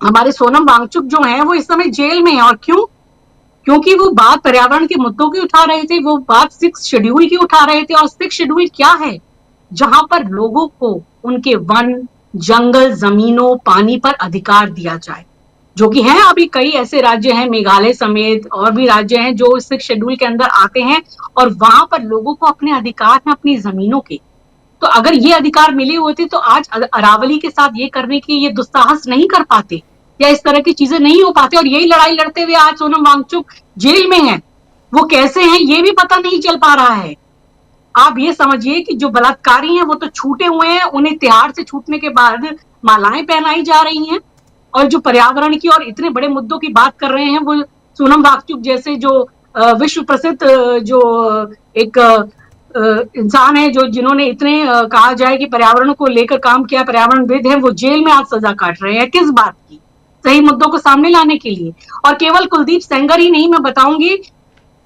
हमारे सोनम वांगचुक जो हैं वो इस समय जेल में हैं। और क्यों? क्योंकि वो बात पर्यावरण के मुद्दों की उठा रहे थे, वो बात 6 शेड्यूल की उठा रहे थे। और 6 शेड्यूल क्या है? जहां पर लोगों को उनके वन, जंगल, जमीनों, पानी पर अधिकार दिया जाए, जो कि है अभी कई ऐसे राज्य हैं, मेघालय समेत और भी राज्य हैं जो 6 शेड्यूल के अंदर आते हैं, और वहां पर लोगों को अपने अधिकार हैं, अपनी जमीनों के। तो अगर ये अधिकार मिले होते तो आज अरावली के साथ ये करने की ये दुस्साहस नहीं कर पाते, या इस तरह की चीजें नहीं हो पाती। और यही लड़ाई लड़ते हुए आज सोनम वांगचुक जेल में है। वो कैसे हैं ये भी पता नहीं चल पा रहा है। आप ये समझिए कि जो बलात्कारी हैं वो तो छूटे हुए हैं, उन्हें तिहाड़ से छूटने के बाद मालाएं पहनाई जा रही हैं, और जो पर्यावरण की और इतने बड़े मुद्दों की बात कर रहे हैं वो सोनम वांगचुक जैसे जो विश्व प्रसिद्ध जो एक इंसान है, जो जिन्होंने इतने कहा जाए कि पर्यावरण को लेकर काम किया, पर्यावरणविद है, वो जेल में आज सजा काट रहे हैं। किस बात की? सही मुद्दों को सामने लाने के लिए। और केवल कुलदीप सेंगर ही नहीं, मैं बताऊंगी,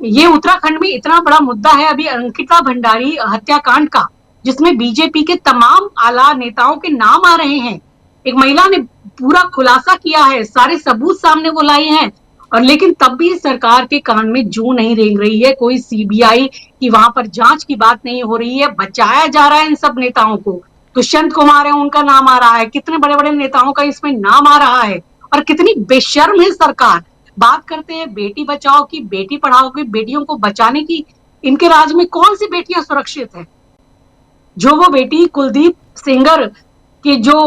ये उत्तराखंड में इतना बड़ा मुद्दा है अभी अंकिता भंडारी हत्याकांड का, जिसमें बीजेपी के तमाम आला नेताओं के नाम आ रहे हैं। एक महिला ने पूरा खुलासा किया है, सारे सबूत सामने वो लाई हैं, और लेकिन तब भी सरकार के कान में जूं नहीं रेंग रही है। कोई सीबीआई की वहां पर जांच की बात नहीं हो रही है, बचाया जा रहा है इन सब नेताओं को। दुष्यंत कुमार है, उनका नाम आ रहा है, कितने बड़े बड़े नेताओं का इसमें नाम आ रहा है। और कितनी बेशर्म है सरकार। बात करते हैं बेटी बचाओ की, बेटी पढ़ाओ की, बेटियों को बचाने की। इनके राज में कौन सी बेटियां सुरक्षित है? जो वो बेटी कुलदीप सेंगर की जो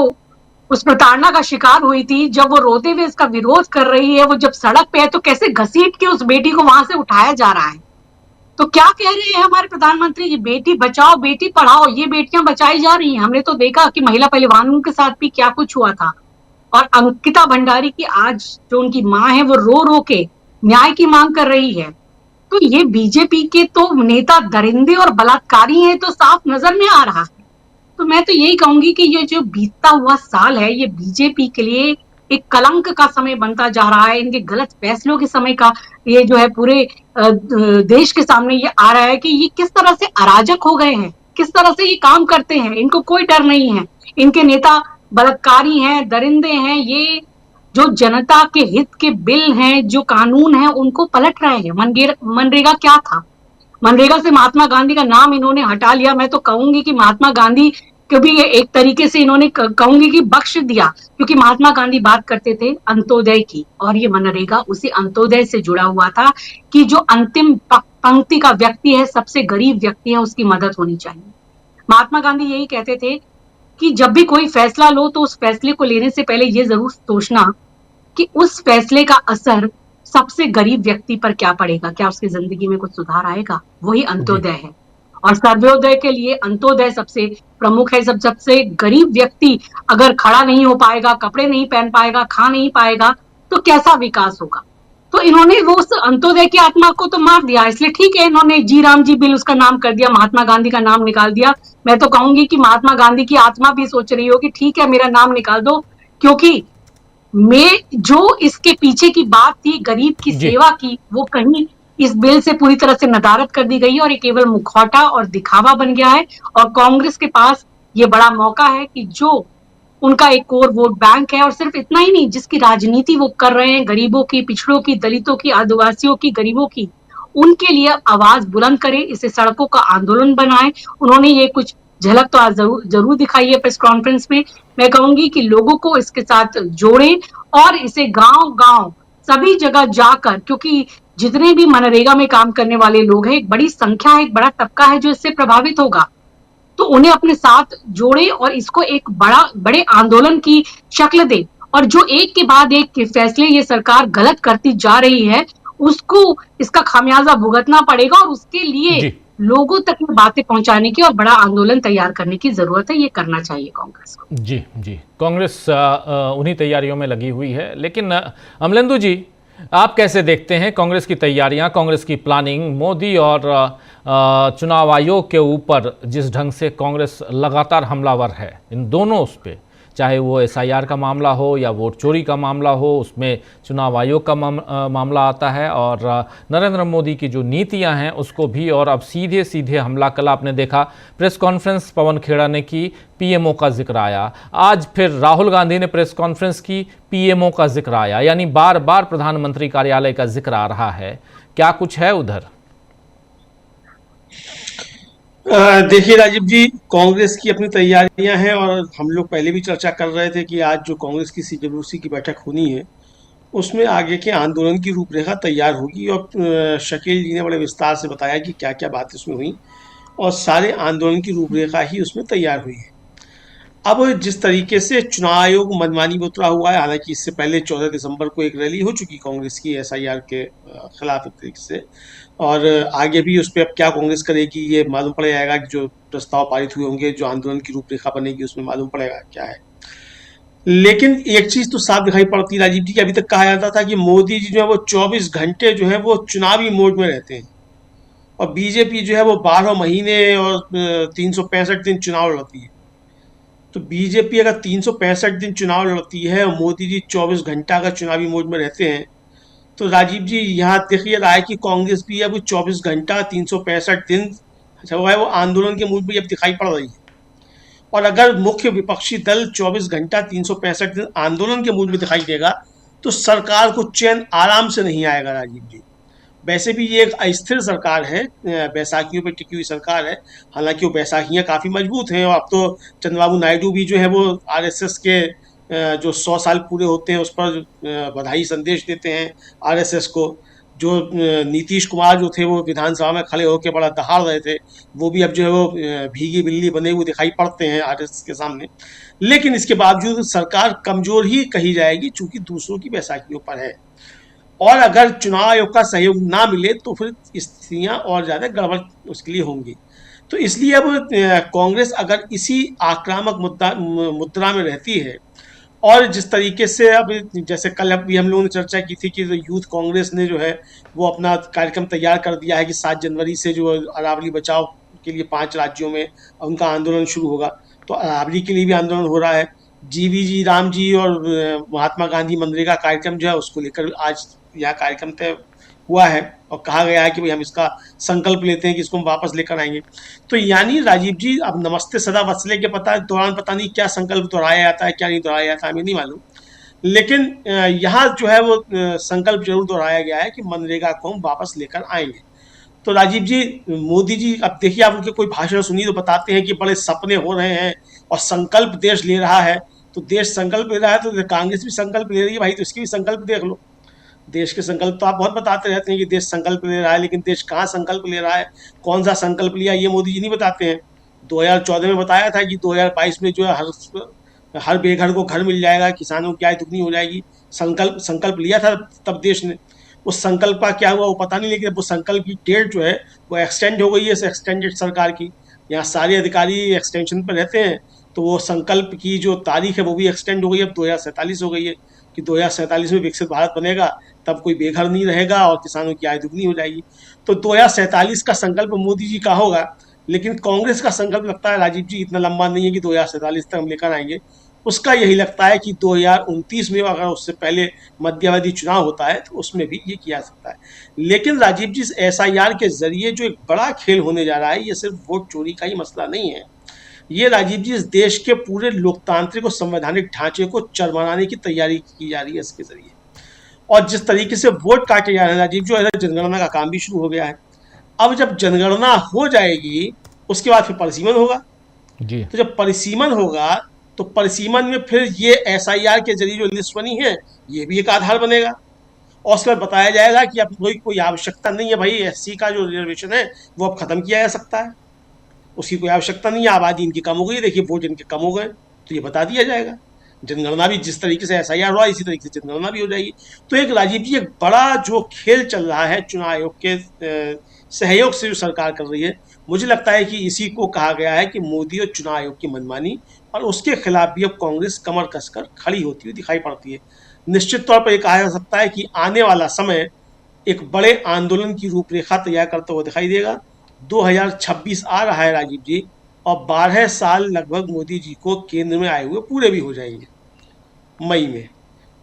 उस प्रताड़ना का शिकार हुई थी, जब वो रोते हुए इसका विरोध कर रही है, वो जब सड़क पे है तो कैसे घसीट के उस बेटी को वहां से उठाया जा रहा है। तो क्या कह रहे हैं हमारे प्रधानमंत्री जी? बेटी बचाओ, बेटी पढ़ाओ, ये बेटियां बचाई जा रही हैं। हमने तो देखा कि महिला पहलवानों के साथ भी क्या कुछ हुआ था। और अंकिता भंडारी की आज जो उनकी माँ है वो रो रो के न्याय की मांग कर रही है। तो ये बीजेपी के तो नेता दरिंदे और बलात्कारी हैं, तो साफ नजर में आ रहा है। तो मैं तो यही कहूंगी कि ये जो बीतता हुआ साल है, ये बीजेपी के लिए एक कलंक का समय बनता जा रहा है। इनके गलत फैसलों के समय का ये जो है पूरे देश के सामने ये आ रहा है कि ये किस तरह से अराजक हो गए हैं, किस तरह से ये काम करते हैं। इनको कोई डर नहीं है। इनके नेता बलात्कारी हैं, दरिंदे हैं। ये जो जनता के हित के बिल हैं, जो कानून हैं, उनको पलट रहे हैं। मनरेगा क्या था? मनरेगा से महात्मा गांधी का नाम इन्होंने हटा लिया। मैं तो कहूंगी कि महात्मा गांधी को भी एक तरीके से इन्होंने कहूंगी कि बख्श दिया, क्योंकि महात्मा गांधी बात करते थे अंत्योदय की, और ये मनरेगा उसी अंत्योदय से जुड़ा हुआ था कि जो अंतिम पंक्ति का व्यक्ति है, सबसे गरीब व्यक्ति है, उसकी मदद होनी चाहिए। महात्मा गांधी यही कहते थे कि जब भी कोई फैसला लो तो उस फैसले को लेने से पहले ये जरूर सोचना कि उस फैसले का असर सबसे गरीब व्यक्ति पर क्या पड़ेगा, क्या उसकी जिंदगी में कुछ सुधार आएगा। वही अंत्योदय है। और सर्वोदय के लिए अंत्योदय सबसे प्रमुख है। सबसे गरीब व्यक्ति अगर खड़ा नहीं हो पाएगा, कपड़े नहीं पहन पाएगा, खा नहीं पाएगा, तो कैसा विकास होगा। तो इन्होंने वो उस अंत्योदय की आत्मा को तो मार दिया। इसलिए ठीक है, इन्होंने जी राम जी बिल उसका नाम कर दिया, महात्मा गांधी का नाम निकाल दिया। मैं तो कहूंगी कि महात्मा गांधी की आत्मा भी सोच रही होगी ठीक है मेरा नाम निकाल दो, क्योंकि मैं जो इसके पीछे की बात थी गरीब की सेवा की, वो कहीं इस बिल से पूरी तरह से नदारद कर दी गई और ये केवल मुखौटा और दिखावा बन गया है। और कांग्रेस के पास ये बड़ा मौका है कि जो उनका एक कोर वोट बैंक है, और सिर्फ इतना ही नहीं, जिसकी राजनीति वो कर रहे हैं, गरीबों की, पिछड़ों की, दलितों की, आदिवासियों की, गरीबों की, उनके लिए आवाज बुलंद करे, इसे सड़कों का आंदोलन बनाए। उन्होंने ये कुछ झलक तो आज जरूर दिखाई है प्रेस कॉन्फ्रेंस में। मैं कहूंगी कि लोगों को इसके साथ जोड़ें और इसे गांव-गांव सभी जगह जाकर, क्योंकि जितने भी मनरेगा में काम करने वाले लोग हैं, एक बड़ी संख्या है, एक बड़ा तबका है जो इससे प्रभावित होगा, तो उन्हें अपने साथ जोड़े और इसको एक बड़े आंदोलन की शक्ल दे। और जो एक के बाद एक के फैसले ये सरकार गलत करती जा रही है, उसको इसका खामियाजा भुगतना पड़ेगा और उसके लिए लोगों तक ये बातें पहुंचाने की और बड़ा आंदोलन तैयार करने की जरूरत है। ये करना चाहिए कांग्रेस को। जी जी, कांग्रेस उन्हीं तैयारियों में लगी हुई है। लेकिन अमलेंदु जी, आप कैसे देखते हैं कांग्रेस की तैयारियां, कांग्रेस की प्लानिंग, मोदी और चुनाव आयोग के ऊपर जिस ढंग से कांग्रेस लगातार हमलावर है इन दोनों उस पे, चाहे वो एसआईआर का मामला हो या वोट चोरी का मामला हो, उसमें चुनाव आयोग का मामला आता है, और नरेंद्र मोदी की जो नीतियां हैं उसको भी, और अब सीधे सीधे हमला। कल आपने देखा प्रेस कॉन्फ्रेंस पवन खेड़ा ने की, पीएमओ का जिक्र आया, आज फिर राहुल गांधी ने प्रेस कॉन्फ्रेंस की, पीएमओ का जिक्र आया, यानी बार बार प्रधानमंत्री कार्यालय का जिक्र आ रहा है। क्या कुछ है उधर? देखिए राजीव जी, कांग्रेस की अपनी तैयारियां हैं और हम लोग पहले भी चर्चा कर रहे थे कि आज जो कांग्रेस की सीडब्ल्यूसी की बैठक होनी है उसमें आगे के आंदोलन की रूपरेखा तैयार होगी, और शकील जी ने बड़े विस्तार से बताया कि क्या क्या बातें उसमें हुई और सारे आंदोलन की रूपरेखा ही उसमें तैयार हुई है। अब जिस तरीके से चुनाव आयोग मनमानी में उतरा हुआ है, हालांकि इससे पहले 14 दिसंबर को एक रैली हो चुकी कांग्रेस की एसआईआर के खिलाफ एक तरीके से, और आगे भी उस पर अब क्या कांग्रेस करेगी ये मालूम पड़ जाएगा कि जो प्रस्ताव पारित हुए होंगे, जो आंदोलन की रूपरेखा बनेगी उसमें मालूम पड़ेगा क्या है। लेकिन एक चीज तो साफ दिखाई पड़ती राजीव जी, अभी तक कहा जाता था कि मोदी जी जो है वो 24 घंटे जो है वो चुनावी मोड में रहते हैं और बीजेपी जो है वो 12 महीने और 365 दिन चुनाव लड़ती है। तो बीजेपी अगर 365 दिन चुनाव लड़ती है और मोदी जी 24 घंटा का चुनावी मोड में रहते हैं, तो राजीव जी यहाँ देखिए रहा है कि कांग्रेस भी अब 24 घंटा 365 दिन जो है वो आंदोलन के मूड में अब दिखाई पड़ रही है। और अगर मुख्य विपक्षी दल 24 घंटा 365 दिन आंदोलन के मूड में दिखाई देगा तो सरकार को चैन आराम से नहीं आएगा राजीव जी। वैसे भी ये एक अस्थिर सरकार है, बैसाखियों पे टिकी हुई सरकार है, हालांकि वो बैसाखियाँ काफ़ी मजबूत हैं। और अब तो चंद्रबाबू नायडू भी जो है वो आरएसएस के जो 100 साल पूरे होते हैं उस पर बधाई संदेश देते हैं आरएसएस को। जो नीतीश कुमार जो थे वो विधानसभा में खड़े होकर बड़ा दहाड़ रहे थे, वो भी अब जो है वो भीगी बिल्ली बने हुए दिखाई पड़ते हैं आरएसएस के सामने। लेकिन इसके बावजूद सरकार कमजोर ही कही जाएगी, चूंकि दूसरों की बैसाखियों पर है। और अगर चुनाव आयोग का सहयोग ना मिले तो फिर स्थितियां और ज़्यादा गड़बड़ उसके लिए होंगी। तो इसलिए अब कांग्रेस अगर इसी आक्रामक मुद्रा में रहती है, और जिस तरीके से अब जैसे कल अभी हम लोगों ने चर्चा की थी कि यूथ कांग्रेस ने जो है वो अपना कार्यक्रम तैयार कर दिया है कि 7 जनवरी से जो अरावली बचाव के लिए 5 राज्यों में उनका आंदोलन शुरू होगा, तो अरावली के लिए भी आंदोलन हो रहा है। जीवीजी राम जी और महात्मा गांधी मनरेगा कार्यक्रम जो है उसको लेकर आज यह कार्यक्रम तय हुआ है और कहा गया है कि भाई हम इसका संकल्प लेते हैं कि इसको हम वापस लेकर आएंगे। तो यानी राजीव जी अब नमस्ते सदा वत्सले के दौरान पता नहीं क्या संकल्प दोहराया जाता है, क्या नहीं दोहराया जाता है, हमें नहीं मालूम। लेकिन यहाँ जो है वो संकल्प जरूर दोहराया गया है कि मनरेगा को हम वापस लेकर आएंगे। तो राजीव जी, मोदी जी अब देखिए आप उनके कोई भाषण सुनिए तो बताते हैं कि बड़े सपने हो रहे हैं और संकल्प देश ले रहा है। तो देश संकल्प ले रहा है तो कांग्रेस भी संकल्प ले रही है भाई, तो इसकी भी संकल्प देख लो। देश के संकल्प तो आप बहुत बताते रहते हैं कि देश संकल्प ले रहा है, लेकिन देश कहाँ संकल्प ले रहा है, कौन सा संकल्प लिया, ये मोदी जी नहीं बताते हैं। 2014 में बताया था कि 2022 में जो है हर बेघर को घर मिल जाएगा, किसानों की आय दुगनी हो जाएगी। संकल्प लिया था तब देश ने। उस संकल्प का क्या हुआ वो पता नहीं, लेकिन वो संकल्प की डेट जो है वो एक्सटेंड हो गई है एक्सटेंडेड सरकार की। यहाँ सारे अधिकारी एक्सटेंशन पर रहते हैं, तो वो संकल्प की जो तारीख है वो भी एक्सटेंड हो गई, अब 2047 हो गई है कि 2047 में विकसित भारत बनेगा, तब कोई बेघर नहीं रहेगा और किसानों की आय दुगनी हो जाएगी। तो 2047 का संकल्प मोदी जी का होगा, लेकिन कांग्रेस का संकल्प लगता है राजीव जी इतना लंबा नहीं है कि 2047 तक हम लेकर आएंगे। उसका यही लगता है कि 2029 में अगर उससे पहले मध्यावधि चुनाव होता है तो उसमें भी ये किया जा सकता है। लेकिन राजीव जी, एसआईआर के जरिए जो एक बड़ा खेल होने जा रहा है, ये सिर्फ वोट चोरी का ही मसला नहीं है। ये राजीव जी इस देश के पूरे लोकतांत्रिक और संवैधानिक ढांचे को चरमराने की तैयारी की जा रही है इसके जरिए। और जिस तरीके से वोट काटे जा रहे हैं राजीव, जो जनगणना का काम भी शुरू हो गया है। अब जब जनगणना हो जाएगी उसके बाद फिर परिसीमन होगा, जी। तो जब परिसीमन होगा तो परिसीमन में फिर ये SIR के जरिए जो लिस्ट बनी है ये भी एक आधार बनेगा, और उसके बाद बताया जाएगा कि अब कोई आवश्यकता नहीं है भाई, SC का जो रिजर्वेशन है वो अब खत्म किया जा सकता है, उसकी कोई आवश्यकता नहीं है, आबादी इनकी कम हो गई, देखिए वोट इनके कम हो गए, तो ये बता दिया जाएगा। जनगणना भी जिस तरीके से SIR हुआ इसी तरीके से जनगणना भी हो जाएगी। तो एक राजीव जी एक बड़ा जो खेल चल रहा है चुनाव आयोग के सहयोग से जो सरकार कर रही है, मुझे लगता है कि इसी को कहा गया है कि मोदी और चुनाव आयोग की मनमानी, और उसके खिलाफ भी अब कांग्रेस कमर कसकर खड़ी होती हुई दिखाई पड़ती है। निश्चित तौर पर यह कहा जा सकता है कि आने वाला समय एक बड़े आंदोलन की रूपरेखा तैयार करता हुआ दिखाई देगा। 2026 आ रहा है राजीव जी, और 12 साल लगभग मोदी जी को केंद्र में आए हुए पूरे भी हो जाएंगे मई में।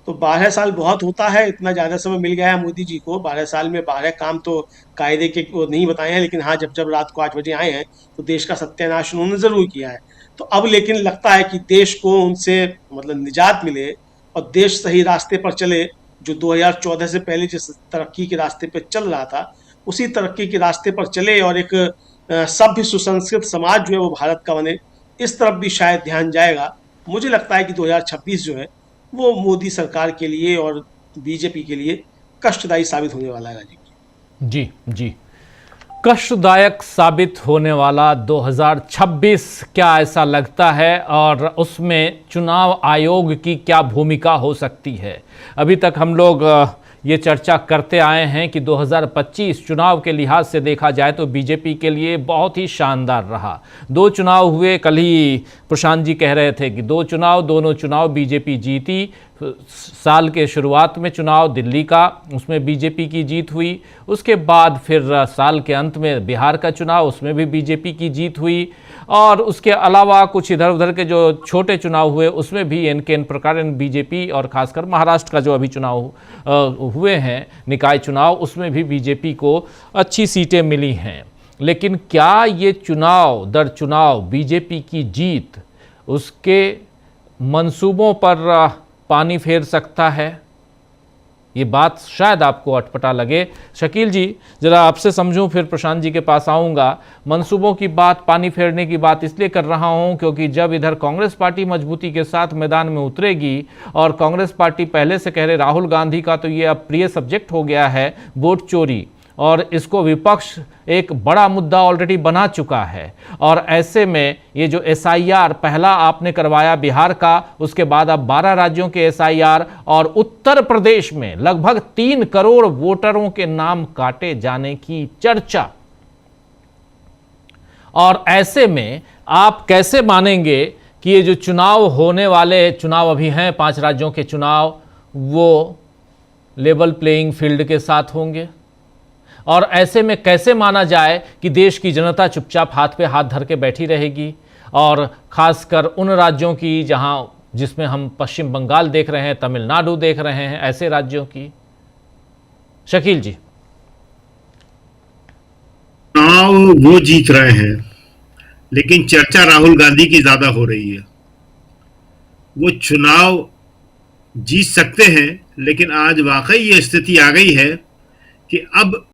तो 12 साल बहुत होता है, इतना ज़्यादा समय मिल गया है मोदी जी को। 12 साल में 12 काम तो कायदे के वो नहीं बताए हैं, लेकिन हाँ जब रात को 8 बजे आए हैं तो देश का सत्यानाश उन्होंने ज़रूर किया है। तो अब लेकिन लगता है कि देश को उनसे मतलब निजात मिले और देश सही रास्ते पर चले, जो 2014 से पहले जिस तरक्की के रास्ते पर चल रहा था उसी तरक्की के रास्ते पर चले, और एक सभ्य सुसंस्कृत समाज जो है वो भारत का बने, इस तरफ भी शायद ध्यान जाएगा। मुझे लगता है कि 2026 जो है वो मोदी सरकार के लिए और बीजेपी के लिए कष्टदायी साबित होने वाला है राजीव जी। जी, कष्टदायक साबित होने वाला 2026 क्या ऐसा लगता है, और उसमें चुनाव आयोग की क्या भूमिका हो सकती है? अभी तक हम लोग ये चर्चा करते आए हैं कि 2025 चुनाव के लिहाज से देखा जाए तो बीजेपी के लिए बहुत ही शानदार रहा। 2 चुनाव हुए, कल ही प्रशांत जी कह रहे थे कि 2 चुनाव, दोनों चुनाव बीजेपी जीती। साल के शुरुआत में चुनाव दिल्ली का, उसमें बीजेपी की जीत हुई। उसके बाद फिर साल के अंत में बिहार का चुनाव, उसमें भी बीजेपी की जीत हुई। और उसके अलावा कुछ इधर उधर के जो छोटे चुनाव हुए उसमें भी इनके इन प्रकार बीजेपी, और खासकर महाराष्ट्र का जो अभी चुनाव हुए हैं निकाय चुनाव, उसमें भी बीजेपी को अच्छी सीटें मिली हैं। लेकिन क्या ये चुनाव दर चुनाव बीजेपी की जीत उसके मंसूबों पर पानी फेर सकता है? ये बात शायद आपको अटपटा लगे। शकील जी, जरा आपसे समझूं, फिर प्रशांत जी के पास आऊँगा। मंसूबों की बात, पानी फेरने की बात इसलिए कर रहा हूं क्योंकि जब इधर कांग्रेस पार्टी मजबूती के साथ मैदान में उतरेगी, और कांग्रेस पार्टी पहले से कह रहे राहुल गांधी का तो ये अब प्रिय सब्जेक्ट हो गया है वोट चोरी, और इसको विपक्ष एक बड़ा मुद्दा ऑलरेडी बना चुका है। और ऐसे में ये जो SIR पहला आपने करवाया बिहार का, उसके बाद अब 12 राज्यों के SIR, और उत्तर प्रदेश में लगभग 3 करोड़ वोटरों के नाम काटे जाने की चर्चा। और ऐसे में आप कैसे मानेंगे कि ये जो चुनाव होने वाले, चुनाव अभी हैं 5 राज्यों के चुनाव, वो लेवल प्लेइंग फील्ड के साथ होंगे? और ऐसे में कैसे माना जाए कि देश की जनता चुपचाप हाथ पे हाथ धर के बैठी रहेगी, और खासकर उन राज्यों की जिसमें हम पश्चिम बंगाल देख रहे हैं, तमिलनाडु देख रहे हैं, ऐसे राज्यों की? शकील जी। चुनाव वो जीत रहे हैं, लेकिन चर्चा राहुल गांधी की ज्यादा हो रही है। वो चुनाव जीत सकते हैं, लेकिन आज वाकई ये स्थिति आ गई है कि अब